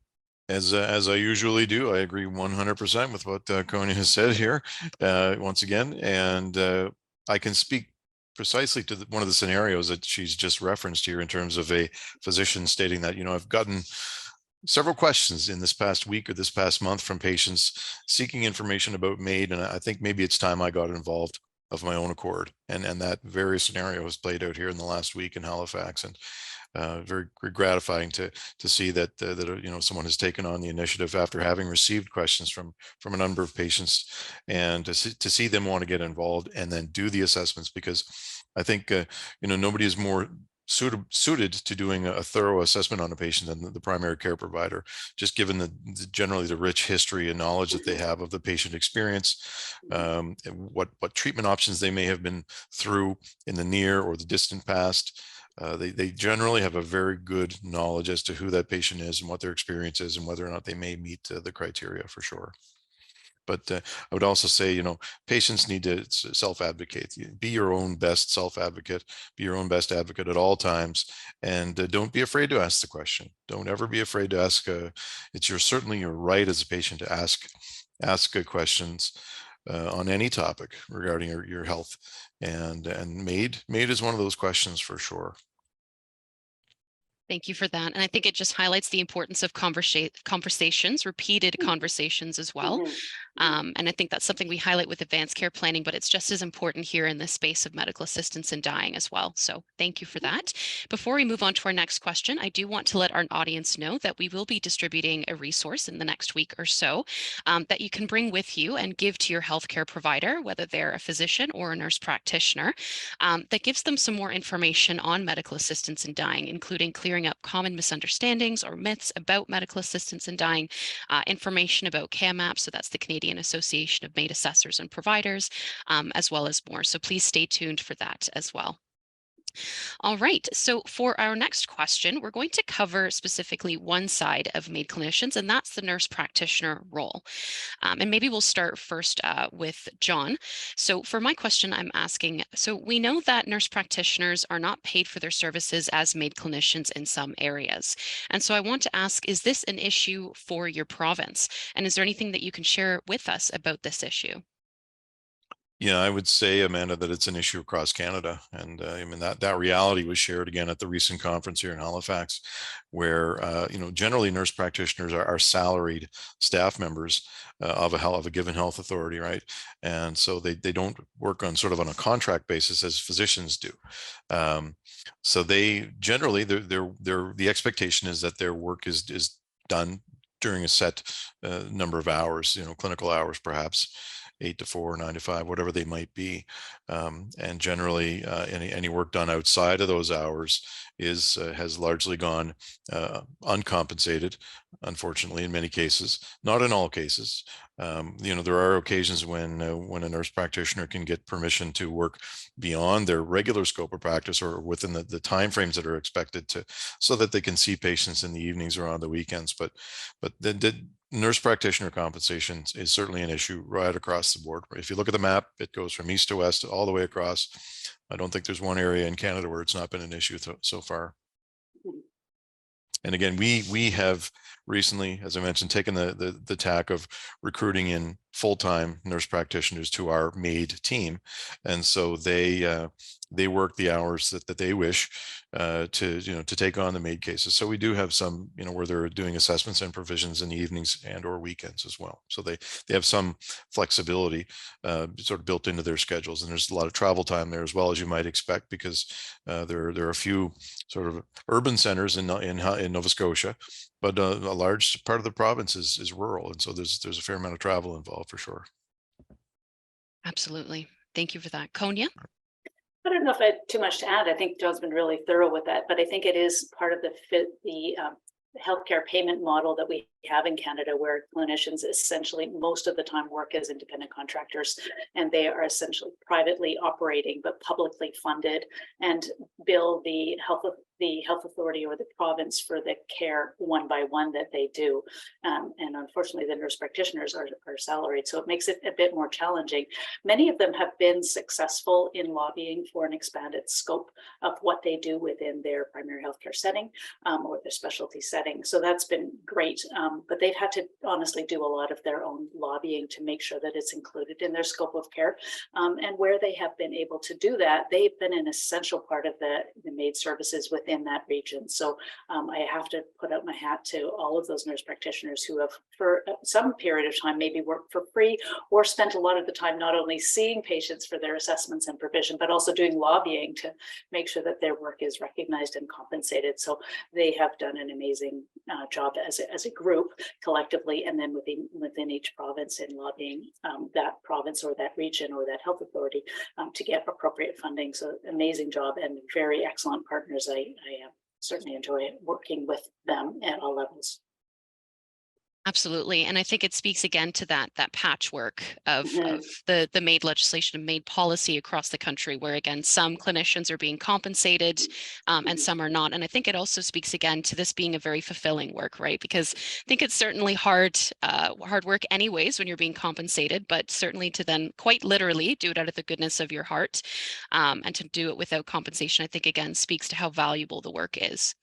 as I usually do, I agree 100% with what Konia has said here once again. And I can speak precisely to one of the scenarios that she's just referenced here in terms of a physician stating that, I've gotten several questions in this past week or this past month from patients seeking information about MAID. And I think maybe it's time I got involved of my own accord. And that various scenario has played out here in the last week in Halifax. And very gratifying to see that someone has taken on the initiative after having received questions from a number of patients, and to see them want to get involved and then do the assessments, because I think nobody is more suited to doing a thorough assessment on a patient than the primary care provider, just given generally the rich history and knowledge that they have of the patient experience, and what treatment options they may have been through in the near or the distant past. They generally have a very good knowledge as to who that patient is and what their experience is and whether or not they may meet the criteria, for sure. But I would also say, patients need to self-advocate. Be your own best self-advocate. Be your own best advocate at all times, and don't be afraid to ask the question. Don't ever be afraid to ask. It's certainly your right as a patient to ask questions on any topic regarding your health, and MAID is one of those questions for sure. Thank you for that. And I think it just highlights the importance of conversations, repeated conversations as well. And I think that's something we highlight with advanced care planning, but it's just as important here in the space of medical assistance in dying as well. So thank you for that. Before we move on to our next question, I do want to let our audience know that we will be distributing a resource in the next week or so that you can bring with you and give to your healthcare provider, whether they're a physician or a nurse practitioner, that gives them some more information on medical assistance in dying, including clearing up common misunderstandings or myths about medical assistance in dying, information about CAMAP, so that's the Canadian Association of MAID Assessors and Providers, as well as more. So please stay tuned for that as well. All right, so for our next question, we're going to cover specifically one side of MAID clinicians, and that's the nurse practitioner role. And maybe we'll start first with John. So for my question, I'm asking, so we know that nurse practitioners are not paid for their services as MAID clinicians in some areas. And so I want to ask, is this an issue for your province? And is there anything that you can share with us about this issue? Yeah, I would say, Amanda, that it's an issue across Canada. And I mean, that reality was shared again at the recent conference here in Halifax, where, generally nurse practitioners are salaried staff members of a given health authority, right? And so they don't work on a contract basis as physicians do. So they generally, the expectation is that their work is done during a set number of hours, clinical hours, perhaps 8 to 4, 9 to 5, whatever they might be. And generally, any work done outside of those hours has largely gone uncompensated, unfortunately, in many cases, not in all cases. There are occasions when a nurse practitioner can get permission to work beyond their regular scope of practice or within the timeframes that are expected so that they can see patients in the evenings or on the weekends. But the nurse practitioner compensation is certainly an issue right across the board. If you look at the map, it goes from east to west all the way across. I don't think there's one area in Canada where it's not been an issue so far. And again, we have recently, as I mentioned, taken the tack of recruiting in full-time nurse practitioners to our MAID team, and so they work the hours that they wish to take on the MAID cases. So we do have some where they're doing assessments and provisions in the evenings and or weekends as well. So they have some flexibility built into their schedules, and there's a lot of travel time there as well, as you might expect, because there are a few urban centers in Nova Scotia, but a large part of the province is rural, and so there's a fair amount of travel involved for sure. Absolutely. Thank you for that. Konia? I don't know if I have too much to add. I think John's been really thorough with that, but I think it is part of the healthcare payment model that we have in Canada, where clinicians essentially most of the time work as independent contractors, and they are essentially privately operating but publicly funded and bill the health authority or the province for the care one by one that they do. And unfortunately, the nurse practitioners are salaried, so it makes it a bit more challenging. Many of them have been successful in lobbying for an expanded scope of what they do within their primary healthcare setting or their specialty setting. So that's been great, but they've had to honestly do a lot of their own lobbying to make sure that it's included in their scope of care. And where they have been able to do that, they've been an essential part of the MAID services within that region. So I have to put out my hat to all of those nurse practitioners who have, for some period of time, maybe worked for free or spent a lot of the time not only seeing patients for their assessments and provision, but also doing lobbying to make sure that their work is recognized and compensated. So they have done an amazing job as a group collectively, and then within each province in lobbying that province or that region or that health authority to get appropriate funding. So amazing job and very excellent partners. I certainly enjoy working with them at all levels. Absolutely. And I think it speaks again to that patchwork of the MAID legislation and MAID policy across the country, where again, some clinicians are being compensated and some are not. And I think it also speaks again to this being a very fulfilling work, right? Because I think it's certainly hard work anyways when you're being compensated, but certainly to then quite literally do it out of the goodness of your heart and to do it without compensation, I think again speaks to how valuable the work is.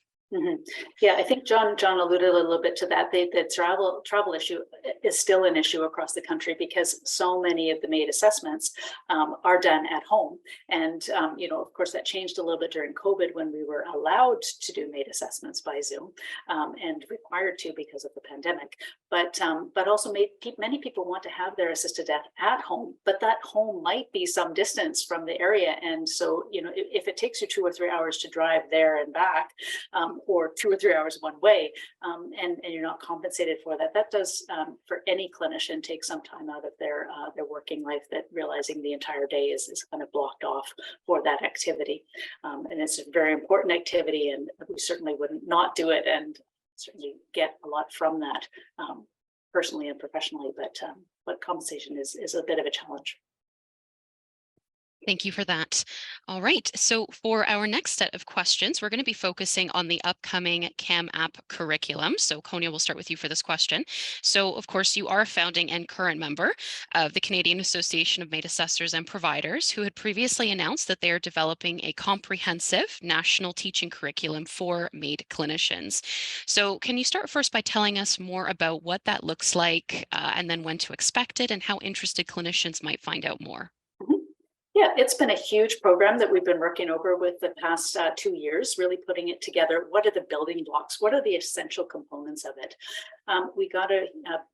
Yeah, I think John alluded a little bit to that. The travel issue is still an issue across the country because so many of the MAID assessments are done at home. And, of course, that changed a little bit during COVID when we were allowed to do MAID assessments by Zoom and required to because of the pandemic. But also many people want to have their assisted death at home, but that home might be some distance from the area. And so, if it takes you 2 or 3 hours to drive there and back, or 2 or 3 hours one way, and you're not compensated for that. That does, for any clinician, take some time out of their working life, that realizing the entire day is kind of blocked off for that activity. And it's a very important activity, and we certainly wouldn't not do it, and certainly get a lot from that personally and professionally, but compensation is a bit of a challenge. Thank you for that. All right, so for our next set of questions, we're going to be focusing on the upcoming CAM-AP curriculum. So Konia, we'll start with you for this question. So of course, you are a founding and current member of the Canadian Association of MAID Assessors and Providers, who had previously announced that they are developing a comprehensive national teaching curriculum for MAID clinicians. So can you start first by telling us more about what that looks like and then when to expect it and how interested clinicians might find out more? Yeah, it's been a huge program that we've been working over with the past 2 years, really putting it together. What are the building blocks? What are the essential components of it? We got a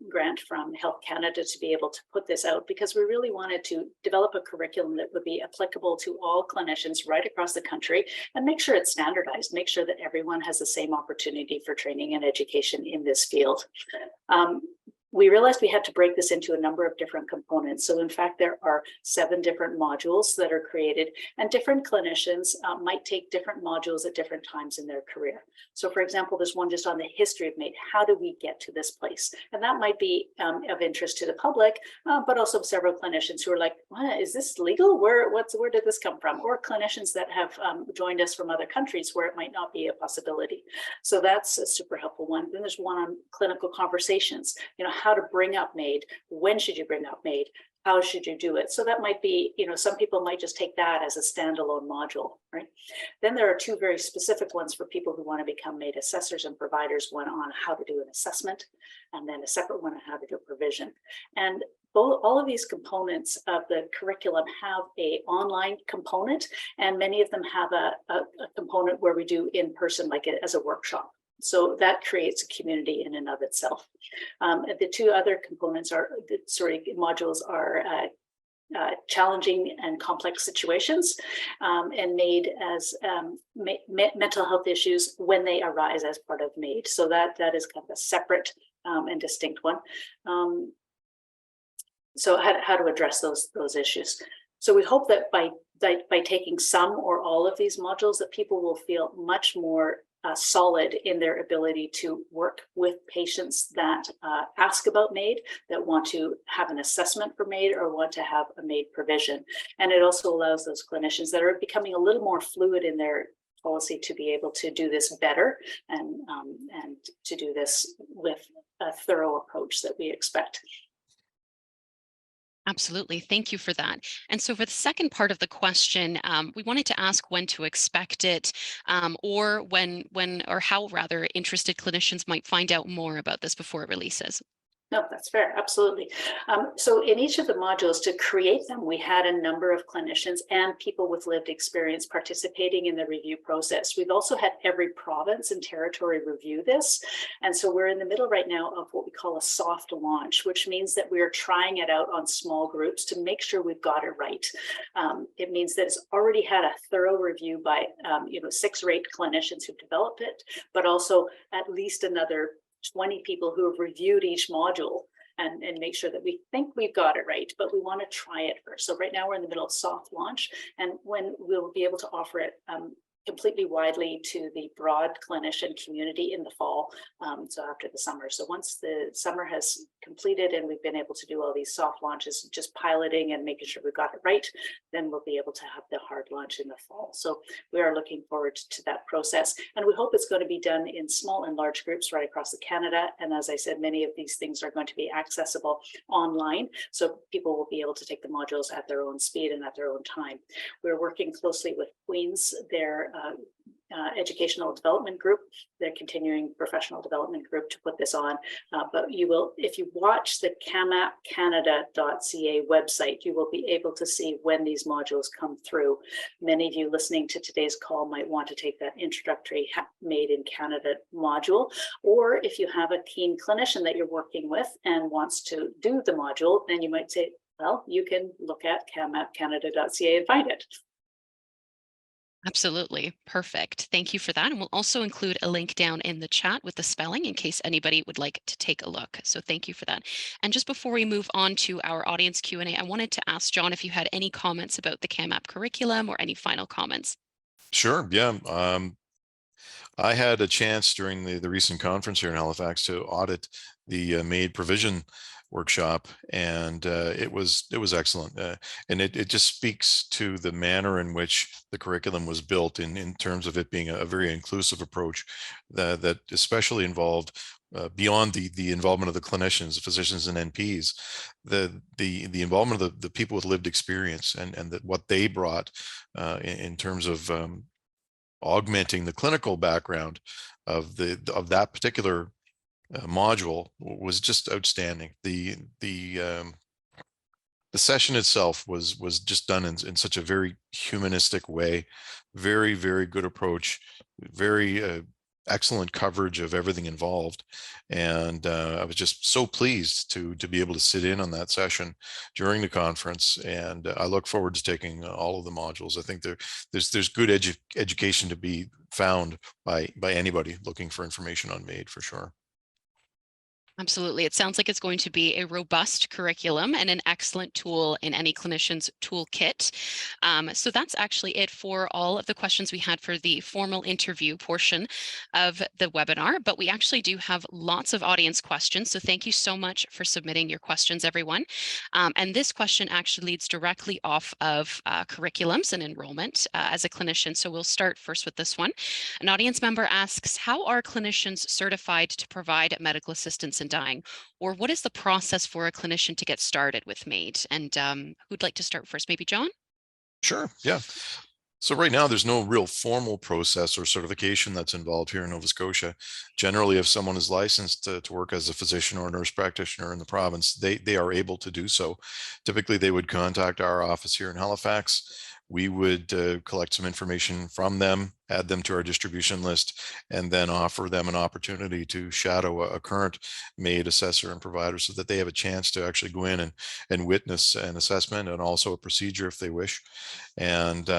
grant from Health Canada to be able to put this out because we really wanted to develop a curriculum that would be applicable to all clinicians right across the country and make sure it's standardized, make sure that everyone has the same opportunity for training and education in this field. We realized we had to break this into a number of different components. So in fact, there are 7 different modules that are created, and different clinicians might take different modules at different times in their career. So for example, there's one just on the history of MAID. How do we get to this place? And that might be of interest to the public, but also several clinicians who are like, is this legal? Where did this come from? Or clinicians that have joined us from other countries where it might not be a possibility. So that's a super helpful one. Then there's one on clinical conversations, how to bring up MAID, when should you bring up MAID, how should you do it? So that might be, some people might just take that as a standalone module, right? Then there are 2 very specific ones for people who want to become MAID assessors and providers, one on how to do an assessment, and then a separate one on how to do provision. And all of these components of the curriculum have an online component, and many of them have a component where we do in person, like as a workshop. So that creates a community in and of itself. The 2 other components modules are challenging and complex situations and MAID as mental health issues when they arise as part of MAID. So that is kind of a separate and distinct one. So how to address those issues. So we hope that by taking some or all of these modules, that people will feel much more solid in their ability to work with patients that ask about MAID, that want to have an assessment for MAID or want to have a MAID provision. And it also allows those clinicians that are becoming a little more fluid in their policy to be able to do this better and to do this with a thorough approach that we expect. Absolutely. Thank you for that. And so for the second part of the question, we wanted to ask when to expect it, or when or how rather interested clinicians might find out more about this before it releases. No, that's fair. Absolutely. So in each of the modules, to create them, we had a number of clinicians and people with lived experience participating in the review process. We've also had every province and territory review this. And so we're in the middle right now of what we call a soft launch, which means that we're trying it out on small groups to make sure we've got it right. It means that it's already had a thorough review by 6 or 8 clinicians who've developed it, but also at least another 20 people who have reviewed each module and make sure that we think we've got it right, but we want to try it first. So right now we're in the middle of soft launch, and when we'll be able to offer it completely widely to the broad clinician community in the fall, so after the summer. So once the summer has completed and we've been able to do all these soft launches, just piloting and making sure we've got it right, then we'll be able to have the hard launch in the fall. So we are looking forward to that process, and we hope it's going to be done in small and large groups right across the Canada. And as I said, many of these things are going to be accessible online, so people will be able to take the modules at their own speed and at their own time. We're working closely with Queen's, their educational development group, their continuing professional development group, to put this on. But you will, if you watch the camapcanada.ca website, you will be able to see when these modules come through. Many of you listening to today's call might want to take that introductory Made in Canada module, or if you have a keen clinician that you're working with and wants to do the module, then you might say, well, you can look at camapcanada.ca and find it. Absolutely. Perfect. Thank you for that. And we'll also include a link down in the chat with the spelling in case anybody would like to take a look. So thank you for that. And just before we move on to our audience Q&A, I wanted to ask John if you had any comments about the CAMAP curriculum or any final comments. Sure. Yeah. I had a chance during the recent conference here in Halifax to audit the MAID provision workshop, and it was excellent, and it just speaks to the manner in which the curriculum was built in terms of it being a very inclusive approach that especially involved beyond the involvement of the clinicians, the physicians and NPs, the involvement of the people with lived experience and that what they brought in terms of augmenting the clinical background of that particular module was just outstanding. The session itself was just done in such a very humanistic way, very good approach, very excellent coverage of everything involved, and I was just so pleased to be able to sit in on that session during the conference, and I look forward to taking all of the modules. I think there's good education to be found by anybody looking for information on MAID, for sure. Absolutely. It sounds like it's going to be a robust curriculum and an excellent tool in any clinician's toolkit. So that's actually it for all of the questions we had for the formal interview portion of the webinar, but we actually do have lots of audience questions. So thank you so much for submitting your questions, everyone. And this question actually leads directly off of curriculums and enrollment as a clinician. So we'll start first with this one. An audience member asks, how are clinicians certified to provide medical assistance in dying? Or what is the process for a clinician to get started with MAID? And who'd like to start first? Maybe John? Sure, yeah. So right now, there's no real formal process or certification that's involved here in Nova Scotia. Generally, if someone is licensed to work as a physician or a nurse practitioner in the province, they are able to do so. Typically, they would contact our office here in Halifax. We would collect some information from them, add them to our distribution list, and then offer them an opportunity to shadow a current MAID assessor and provider so that they have a chance to actually go in and witness an assessment and also a procedure if they wish, and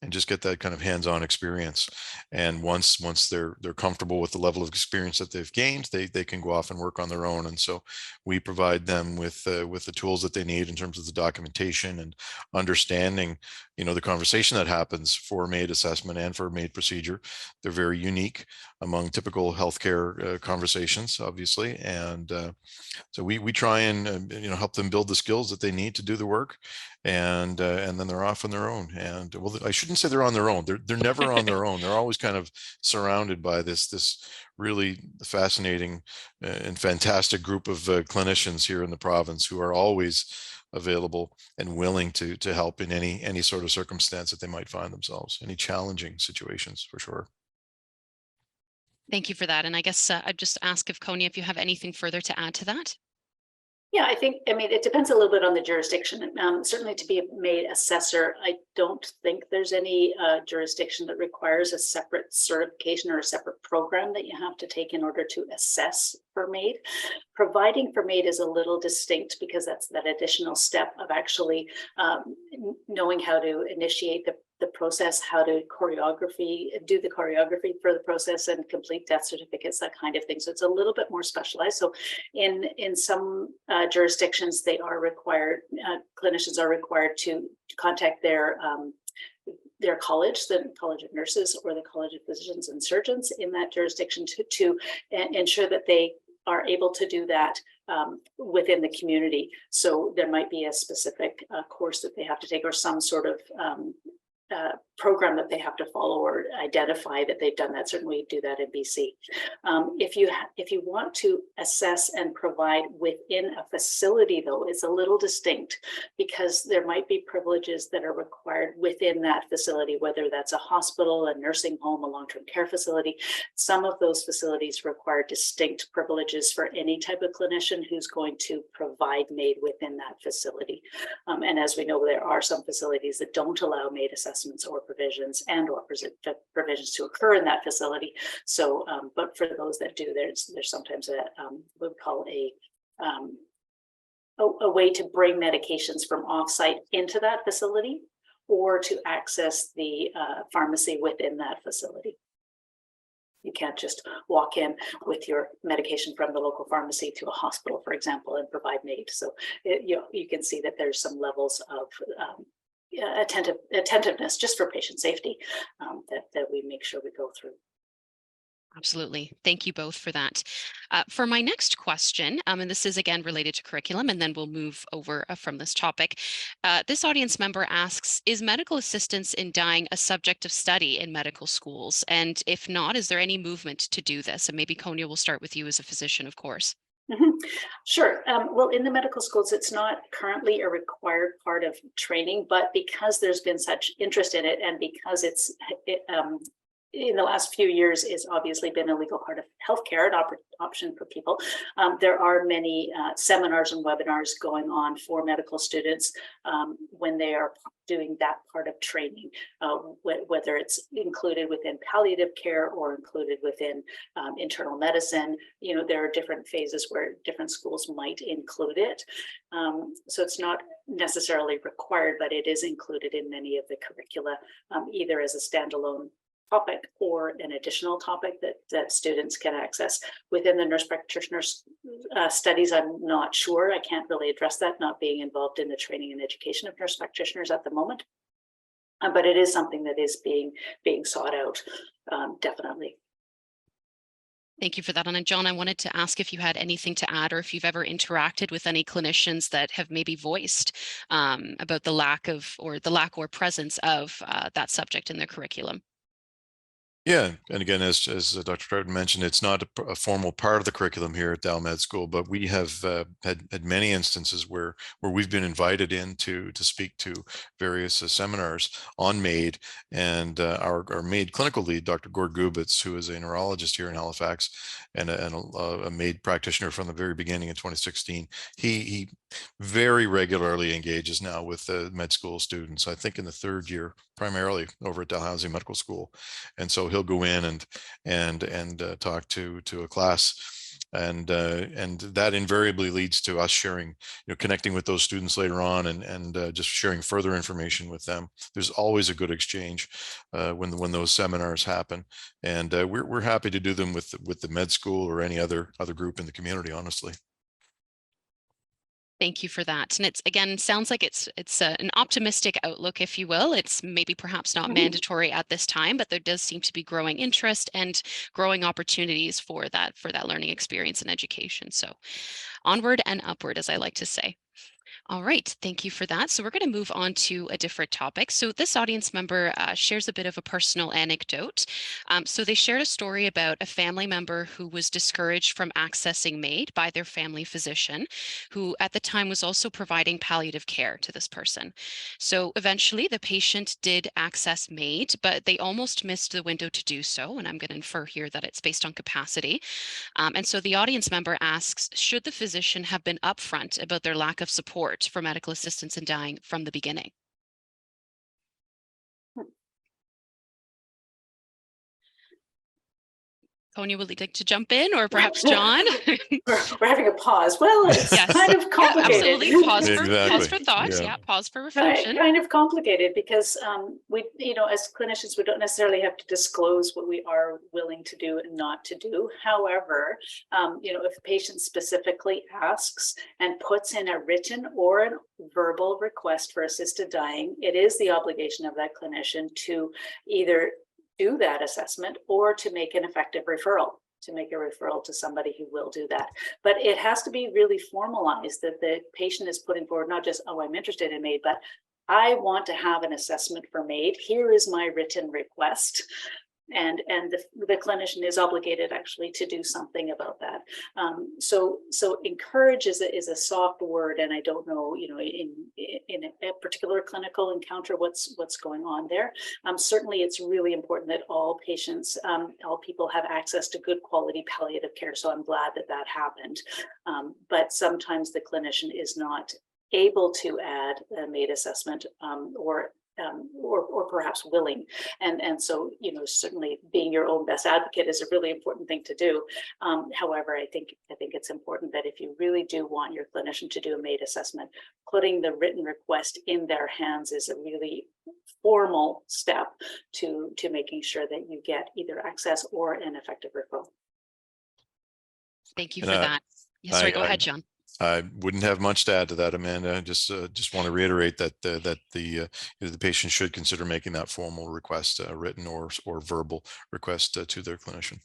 just get that kind of hands-on experience. And once they're comfortable with the level of experience that they've gained, they can go off and work on their own. And so we provide them with the tools that they need in terms of the documentation and understanding, the conversation that happens for MAID assessment and for MAID procedure. They're very unique among typical healthcare conversations, obviously, and so we try and help them build the skills that they need to do the work, and then they're off on their own. And well, I shouldn't say they're on their own. They're never on their own. They're always kind of surrounded by this really fascinating and fantastic group of clinicians here in the province who are always available and willing to help in any sort of circumstance that they might find themselves, any challenging situations for sure. Thank you for that. And I guess I'd just ask if Konia, if you have anything further to add to that. Yeah, I mean, it depends a little bit on the jurisdiction. Certainly to be a MAID assessor, I don't think there's any jurisdiction that requires a separate certification or a separate program that you have to take in order to assess for MAID. Providing for MAID is a little distinct because that's that additional step of actually knowing how to initiate the process, how to do the choreography for the process and complete death certificates, that kind of thing. So it's a little bit more specialized. So in some jurisdictions, they are required, clinicians are required to contact their college, the College of Nurses or the College of Physicians and Surgeons in that jurisdiction to ensure that they are able to do that within the community. So there might be a specific course that they have to take or some sort of program that they have to follow or identify that they've done that. Certainly we do that in BC. If you want to assess and provide within a facility, though, it's a little distinct because there might be privileges that are required within that facility, whether that's a hospital, a nursing home, a long-term care facility. Some of those facilities require distinct privileges for any type of clinician who's going to provide MAID within that facility. And as we know, there are some facilities that don't allow MAID assessments or provisions or provisions to occur in that facility. So, but for those that do, there's sometimes what we call a way to bring medications from offsite into that facility or to access the pharmacy within that facility. You can't just walk in with your medication from the local pharmacy to a hospital, for example, and provide MAID. So you can see that there's some levels of attentiveness just for patient safety that we make sure we go through. Absolutely. Thank you both for that. For my next question, and this is again related to curriculum, and then we'll move over from this topic. This audience member asks, is medical assistance in dying a subject of study in medical schools? And if not, is there any movement to do this? And maybe Konia, will start with you as a physician, of course. Sure. Well, in the medical schools, it's not currently a required part of training, but because there's been such interest in it and because it's in the last few years is obviously been a legal part of healthcare, an option for people. There are many seminars and webinars going on for medical students when they are doing that part of training, whether it's included within palliative care or included within internal medicine. You know, there are different phases where different schools might include it. So it's not necessarily required, but it is included in many of the curricula, either as a standalone topic or an additional topic that students can access. Within the nurse practitioner studies, I'm not sure. I can't really address that, not being involved in the training and education of nurse practitioners at the moment. But it is something that is being sought out, definitely. Thank you for that. And John, I wanted to ask if you had anything to add or if you've ever interacted with any clinicians that have maybe voiced about the lack or presence of that subject in their curriculum. Yeah, and again, as Dr. Trouton mentioned, it's not a formal part of the curriculum here at Dal Med School, but we have had many instances where we've been invited in to speak to various seminars on MAID, and our MAID clinical lead, Dr. Gord Gubitz, who is a neurologist here in Halifax and a MAID practitioner from the very beginning in 2016, he very regularly engages now with med school students. I think in the third year, primarily over at Dalhousie Medical School, and so he'll go in and talk to a class, and that invariably leads to us sharing, connecting with those students later on, and just sharing further information with them. There's always a good exchange when those seminars happen, and we're happy to do them with the med school or any other group in the community, honestly. Thank you for that. And it's, again, sounds like it's an optimistic outlook, if you will. It's maybe perhaps not mandatory at this time, but there does seem to be growing interest and growing opportunities for that learning experience and education. So onward and upward, as I like to say. All right, thank you for that. So we're going to move on to a different topic. So this audience member shares a bit of a personal anecdote. So they shared a story about a family member who was discouraged from accessing MAID by their family physician, who at the time was also providing palliative care to this person. So eventually the patient did access MAID, but they almost missed the window to do so. And I'm going to infer here that it's based on capacity. And so the audience member asks, should the physician have been upfront about their lack of support for medical assistance in dying from the beginning? Konia, would you like to jump in, or perhaps John? We're having a pause. Well, it's Yes. kind of complicated. Absolutely. Pause for thought. Yeah. Yeah, pause for reflection. Kind of complicated because we, as clinicians, we don't necessarily have to disclose what we are willing to do and not to do. However, if a patient specifically asks and puts in a written or a verbal request for assisted dying, it is the obligation of that clinician to either do that assessment or to make an effective referral, to somebody who will do that. But it has to be really formalized that the patient is putting forward not just, oh, I'm interested in MAID, but I want to have an assessment for MAID. Here is my written request. And the clinician is obligated actually to do something about that. So encourage is a soft word, and I don't know, in a particular clinical encounter what's going on there. Certainly, it's really important that all patients, all people have access to good quality palliative care. So I'm glad that happened. But sometimes the clinician is not able to add a MAID assessment or perhaps willing, and so certainly being your own best advocate is a really important thing to do. However, I think it's important that if you really do want your clinician to do a MAID assessment, putting the written request in their hands is a really formal step to making sure that you get either access or an effective referral. Thank you for that. Yeah, sorry, go ahead, John. I wouldn't have much to add to that, Amanda. Just want to reiterate that the patient should consider making that formal request, written or verbal request to their clinician.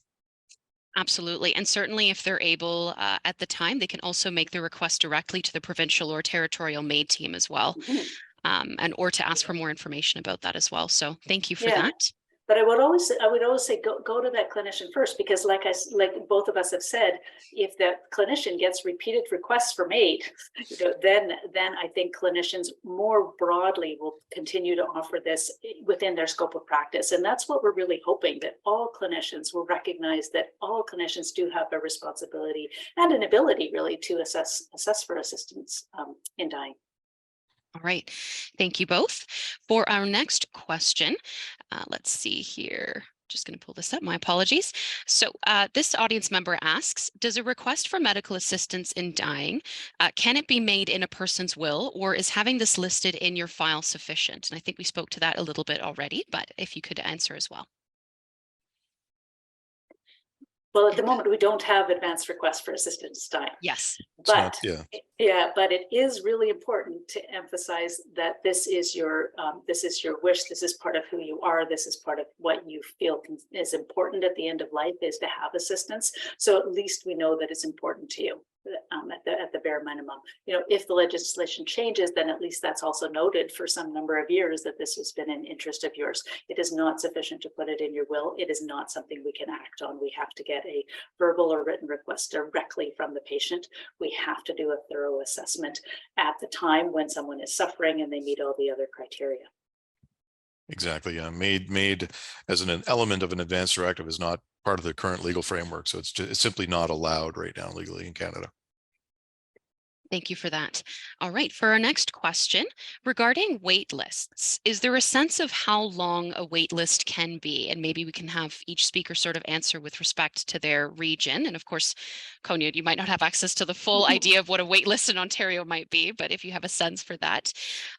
Absolutely. And certainly if they're able at the time, they can also make the request directly to the provincial or territorial MAID team as well, or to ask for more information about that as well. So thank you for that. But I would always say go to that clinician first, because like both of us have said, if the clinician gets repeated requests for MAID, then I think clinicians more broadly will continue to offer this within their scope of practice. And that's what we're really hoping, that all clinicians will recognize that all clinicians do have a responsibility and an ability really to assess for assistance in dying. All right, thank you both. For our next question, let's see here. Just going to pull this up, my apologies. So this audience member asks, does a request for medical assistance in dying, can it be made in a person's will, or is having this listed in your file sufficient? And I think we spoke to that a little bit already, but if you could answer as well. Well, at the moment, we don't have advanced requests for assistance dying. Yes. But but it is really important to emphasize that this is your wish. This is part of who you are. This is part of what you feel is important at the end of life, is to have assistance. So at least we know that it's important to you. At the bare minimum, if the legislation changes, then at least that's also noted for some number of years that this has been an interest of yours. It is not sufficient to put it in your will. It is not something we can act on. We have to get a verbal or written request directly from the patient. We have to do a thorough assessment at the time when someone is suffering and they meet all the other criteria. Exactly. Yeah. MAID as an element of an advanced directive is not part of the current legal framework. So it's simply not allowed right now legally in Canada. Thank you for that. All right, for our next question, regarding wait lists, is there a sense of how long a wait list can be? And maybe we can have each speaker sort of answer with respect to their region. And of course, Konia, you might not have access to the full idea of what a wait list in Ontario might be, but if you have a sense for that.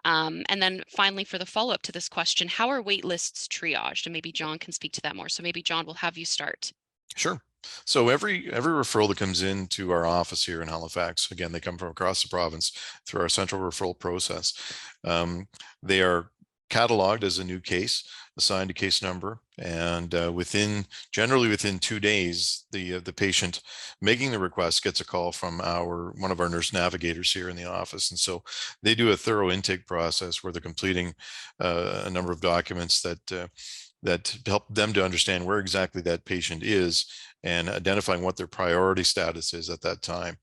And then finally, for the follow-up to this question, how are wait lists triaged? And maybe John can speak to that more. So maybe John, will have you start. Sure. So every referral that comes into our office here in Halifax, again, they come from across the province through our central referral process. They are cataloged as a new case, assigned a case number, and generally within 2 days, the patient making the request gets a call from one of our nurse navigators here in the office. And so they do a thorough intake process where they're completing a number of documents that help them to understand where exactly that patient is and identifying what their priority status is at that time.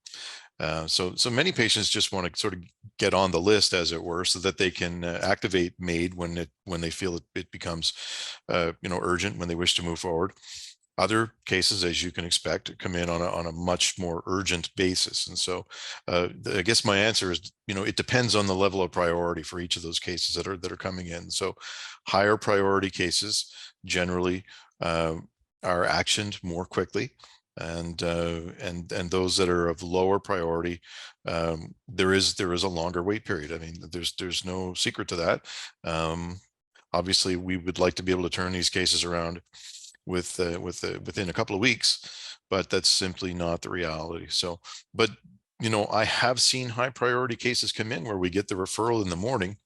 So many patients just want to sort of get on the list, as it were, so that they can activate MAID when they feel it becomes urgent, when they wish to move forward. Other cases, as you can expect, come in on a much more urgent basis. And so I guess my answer is, it depends on the level of priority for each of those cases that are coming in. So higher priority cases generally are actioned more quickly. And those that are of lower priority, there is a longer wait period. I mean, there's no secret to that. Obviously, we would like to be able to turn these cases around within a couple of weeks, but that's simply not the reality. So, but I have seen high priority cases come in where we get the referral in the morning,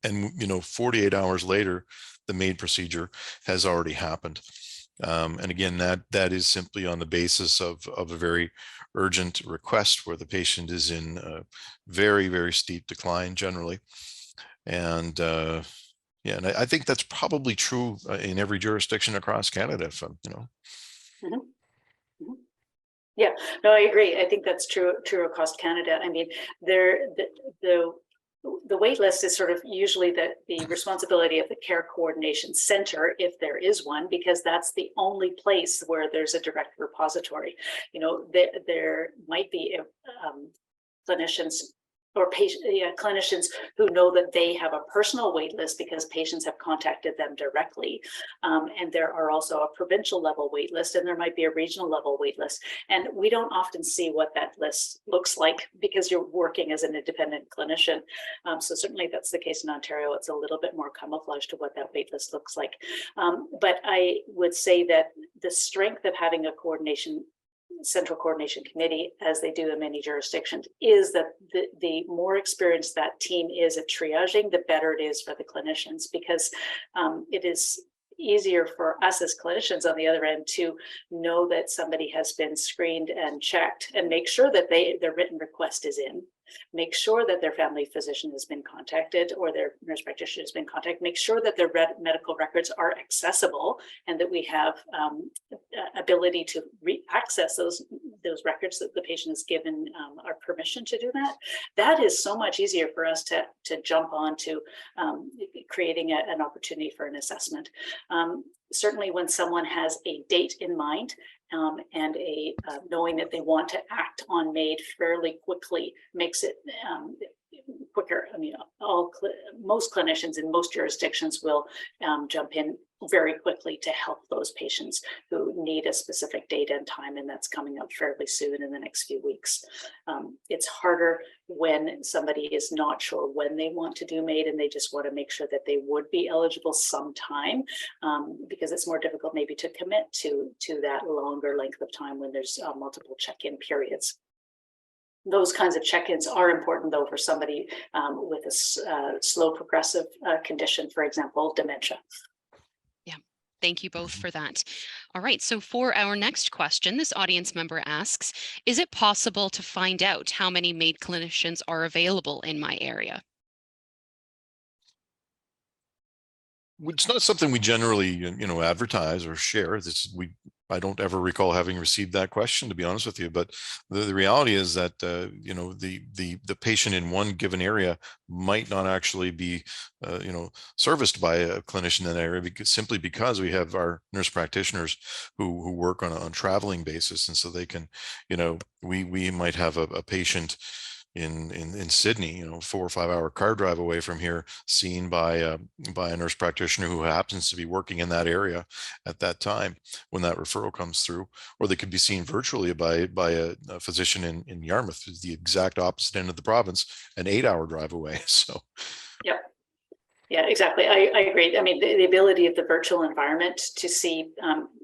and 48 hours later, the MAID procedure has already happened. And again, that is simply on the basis of a very urgent request where the patient is in a very, very steep decline generally. And yeah, and I think that's probably true in every jurisdiction across Canada. Mm-hmm. Mm-hmm. Yeah, no, I agree. I think that's true across Canada. I mean, the wait list is sort of usually the responsibility of the care coordination center, if there is one, because that's the only place where there's a direct repository. There might be clinicians or clinicians who know that they have a personal wait list because patients have contacted them directly. And there are also a provincial level wait list, and there might be a regional level wait list. And we don't often see what that list looks like because you're working as an independent clinician. So certainly that's the case in Ontario. It's a little bit more camouflage to what that wait list looks like. But I would say that the strength of having a central coordination committee, as they do in many jurisdictions, is that the more experienced that team is at triaging, the better it is for the clinicians, because it is easier for us as clinicians on the other end to know that somebody has been screened and checked and make sure that their written request is in, make sure that their family physician has been contacted or their nurse practitioner has been contacted, make sure that their medical records are accessible and that we have ability to access those records that the patient has given our permission to do that. That is so much easier for us to jump on to creating an opportunity for an assessment. Certainly when someone has a date in mind and knowing that they want to act on MAID fairly quickly makes it quicker. I mean, most clinicians in most jurisdictions will jump in very quickly to help those patients who need a specific date and time, and that's coming up fairly soon in the next few weeks. It's harder when somebody is not sure when they want to do MAID and they just want to make sure that they would be eligible sometime, because it's more difficult maybe to commit to that longer length of time when there's multiple check-in periods. Those kinds of check-ins are important, though, for somebody with a slow progressive condition, for example, dementia. Yeah, thank you both for that. All right, so for our next question, this audience member asks, is it possible to find out how many MAID clinicians are available in my area? It's not something we generally, advertise or share. I don't ever recall having received that question, to be honest with you. But the reality is that the patient in one given area might not actually be serviced by a clinician in that area, simply because we have our nurse practitioners who work on a traveling basis, and so they can, we might have a patient in Sydney, 4 or 5 hour car drive away from here, seen by a nurse practitioner who happens to be working in that area at that time when that referral comes through, or they could be seen virtually by a physician in Yarmouth, who's the exact opposite end of the province, an 8 hour drive away. So, yep. Yeah, exactly. I agree. I mean, the ability of the virtual environment to see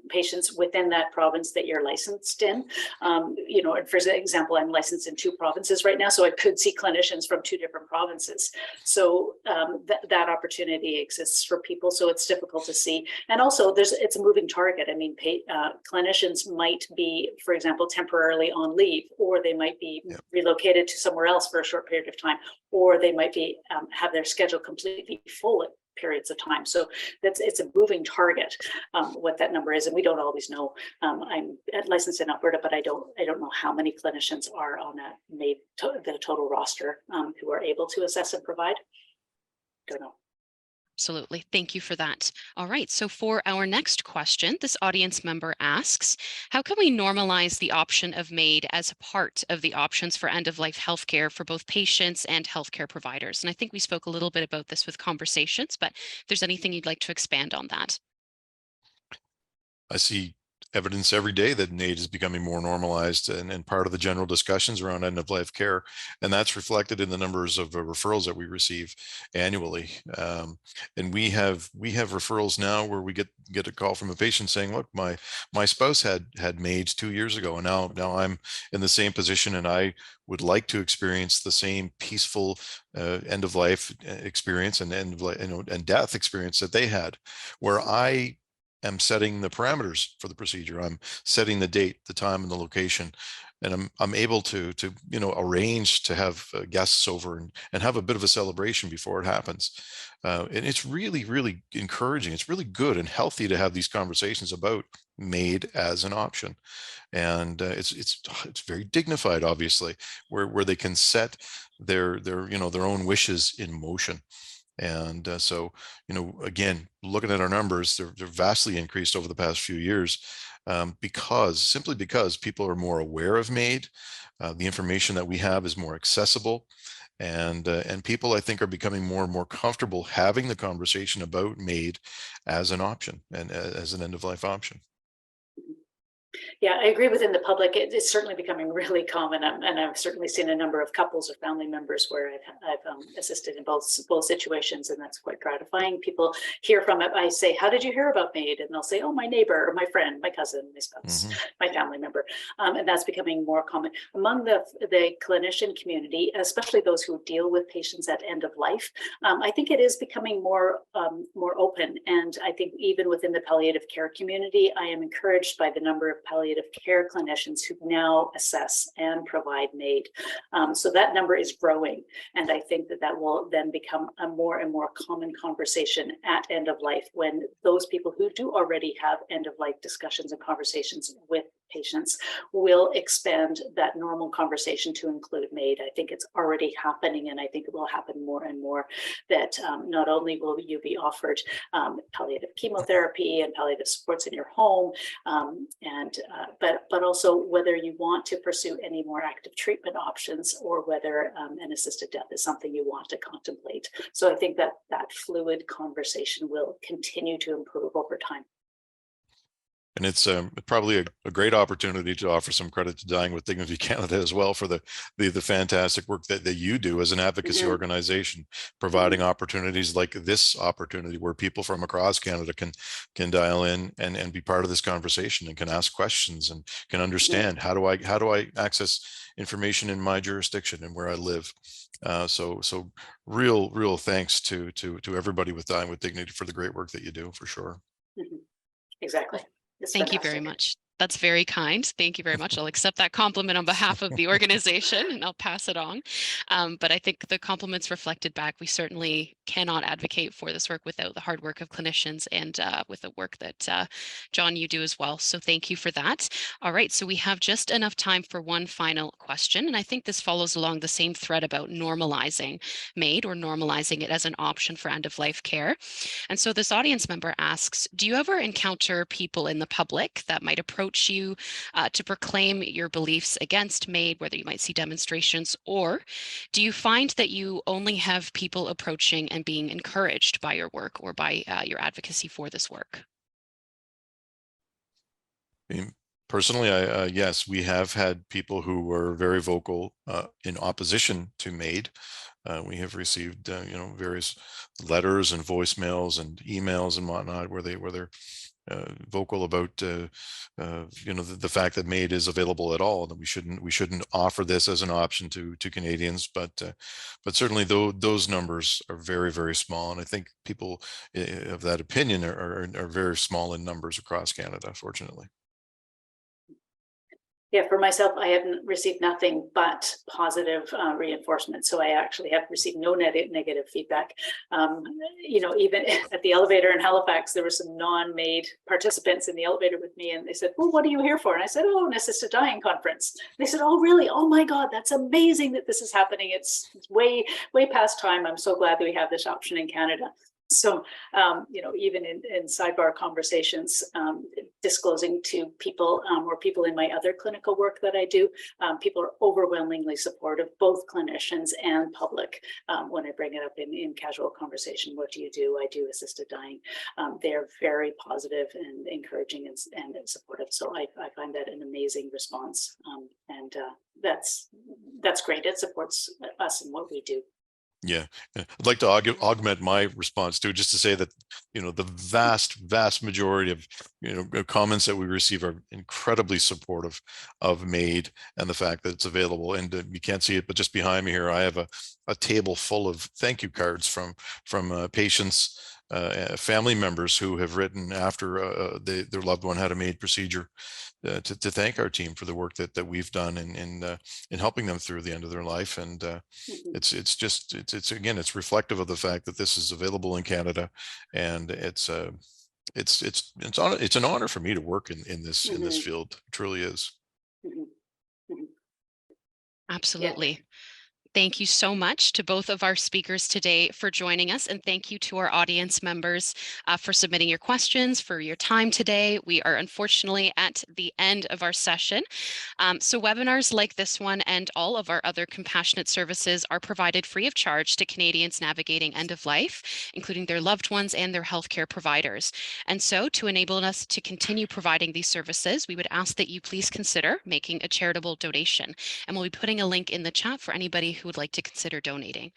patients within that province that you're licensed in. You know, for example, I'm licensed in 2 provinces right now, so I could see clinicians from 2 different provinces. So that opportunity exists for people, so it's difficult to see. And also, it's a moving target. I mean, clinicians might be, for example, temporarily on leave, or they might be relocated to somewhere else for a short period of time, or they might be have their schedule completely full at periods of time. So it's a moving target, what that number is, and we don't always know. I'm licensed in Alberta, but I don't know how many clinicians are on the total roster who are able to assess and provide. Don't know. Absolutely. Thank you for that. All right. So for our next question, this audience member asks, how can we normalize the option of MAID as a part of the options for end-of-life healthcare for both patients and healthcare providers? And I think we spoke a little bit about this with conversations, but if there's anything you'd like to expand on that. I see evidence every day that MAID is becoming more normalized and part of the general discussions around end-of-life care. And that's reflected in the numbers of referrals that we receive annually. And we have referrals now where we get a call from a patient saying, look, my spouse had MAID 2 years ago, and now I'm in the same position, and I would like to experience the same peaceful end-of-life experience and and death experience that they had, where I am setting the parameters for the procedure. I'm setting the date, the time, and the location, and I'm able to arrange to have guests over and have a bit of a celebration before it happens. And it's really encouraging. It's really good and healthy to have these conversations about MAID as an option, and it's very dignified, obviously, where they can set their own wishes in motion. And so, again, looking at our numbers, they're vastly increased over the past few years simply because people are more aware of MAID. The information that we have is more accessible, and people, I think, are becoming more and more comfortable having the conversation about MAID as an option and as an end-of-life option. Yeah, I agree. Within the public, it's certainly becoming really common, and I've certainly seen a number of couples or family members where I've assisted in both situations, and that's quite gratifying. People hear from it. I say, "How did you hear about MAID?" And they'll say, "Oh, my neighbor, or my friend, my cousin, my spouse, my family member," and that's becoming more common among the clinician community, especially those who deal with patients at end of life. I think it is becoming more open, and I think even within the palliative care community, I am encouraged by the number of palliative care clinicians who now assess and provide MAID. So that number is growing. And I think that will then become a more and more common conversation at end of life, when those people who do already have end of life discussions and conversations with patients will expand that normal conversation to include MAID. I think it's already happening, and I think it will happen more and more, that not only will you be offered palliative chemotherapy and palliative supports in your home, but also whether you want to pursue any more active treatment options, or whether an assisted death is something you want to contemplate. So I think that fluid conversation will continue to improve over time. And it's probably a great opportunity to offer some credit to Dying with Dignity Canada as well for the fantastic work that you do as an advocacy organization, providing opportunities like this opportunity where people from across Canada can dial in and be part of this conversation, and can ask questions and can understand how do I access information in my jurisdiction and where I live. So real thanks to everybody with Dying with Dignity for the great work that you do, for sure. Exactly. Thank you very much. That's very kind. Thank you very much. I'll accept that compliment on behalf of the organization, and I'll pass it on. But I think the compliments reflected back. We certainly cannot advocate for this work without the hard work of clinicians, and with the work that John, you do as well. So thank you for that. All right, so we have just enough time for one final question. And I think this follows along the same thread about normalizing MAID, or normalizing it as an option for end-of-life care. And so this audience member asks, do you ever encounter people in the public that might approach you to proclaim your beliefs against MAID, whether you might see demonstrations, or do you find that you only have people approaching and being encouraged by your work, or by your advocacy for this work? Personally, yes, we have had people who were very vocal in opposition to MAID. We have received, various letters and voicemails and emails and whatnot where they're vocal about the fact that MAID is available at all, that we shouldn't offer this as an option to Canadians, but certainly those numbers are very, very small, and I think people of that opinion are very small in numbers across Canada, fortunately. Yeah, for myself, I haven't received nothing but positive reinforcement. So I actually have received no negative feedback. Even at the elevator in Halifax, there were some non-MAID participants in the elevator with me, and they said, "Well, what are you here for?" And I said, "Oh, an assisted dying conference." They said, "Oh, really? Oh my God, that's amazing that this is happening. It's way past time. I'm so glad that we have this option in Canada." So, even in sidebar conversations, disclosing to people or people in my other clinical work that I do, people are overwhelmingly supportive, both clinicians and public. When I bring it up in casual conversation, what do you do? I do assisted dying. They're very positive and encouraging and supportive. So I find that an amazing response. And that's great. It supports us in what we do. Yeah, I'd like to augment my response too, just to say that, the vast majority of, comments that we receive are incredibly supportive of MAID and the fact that it's available. And you can't see it, but just behind me here, I have a table full of thank you cards from patients, family members who have written after their loved one had a MAID procedure to thank our team for the work that we've done in helping them through the end of their life. And it's reflective of the fact that this is available in Canada, and it's an honor for me to work in this field. It truly is. Absolutely. Yeah. Thank you so much to both of our speakers today for joining us, and thank you to our audience members for submitting your questions, for your time today. We are unfortunately at the end of our session. So webinars like this one and all of our other compassionate services are provided free of charge to Canadians navigating end of life, including their loved ones and their healthcare providers. And so to enable us to continue providing these services, we would ask that you please consider making a charitable donation. And we'll be putting a link in the chat for anybody who would like to consider donating.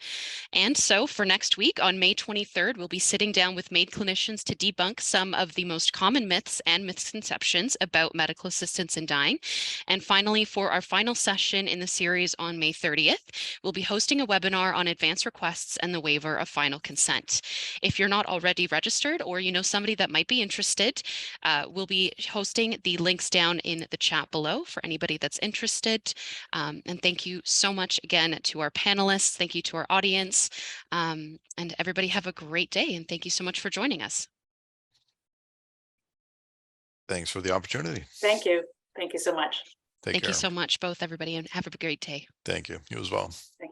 And so for next week on May 23rd, we'll be sitting down with MAID clinicians to debunk some of the most common myths and misconceptions about medical assistance in dying. And finally, for our final session in the series on May 30th, we'll be hosting a webinar on advance requests and the waiver of final consent. If you're not already registered, or you know somebody that might be interested, we'll be hosting the links down in the chat below for anybody that's interested. And thank you so much again to our panelists. Thank you to our audience. And everybody have a great day. And thank you so much for joining us. Thanks for the opportunity. Thank you. Thank you so much. Thank you so much, both, everybody, and have a great day. Thank you. You as well. Thanks.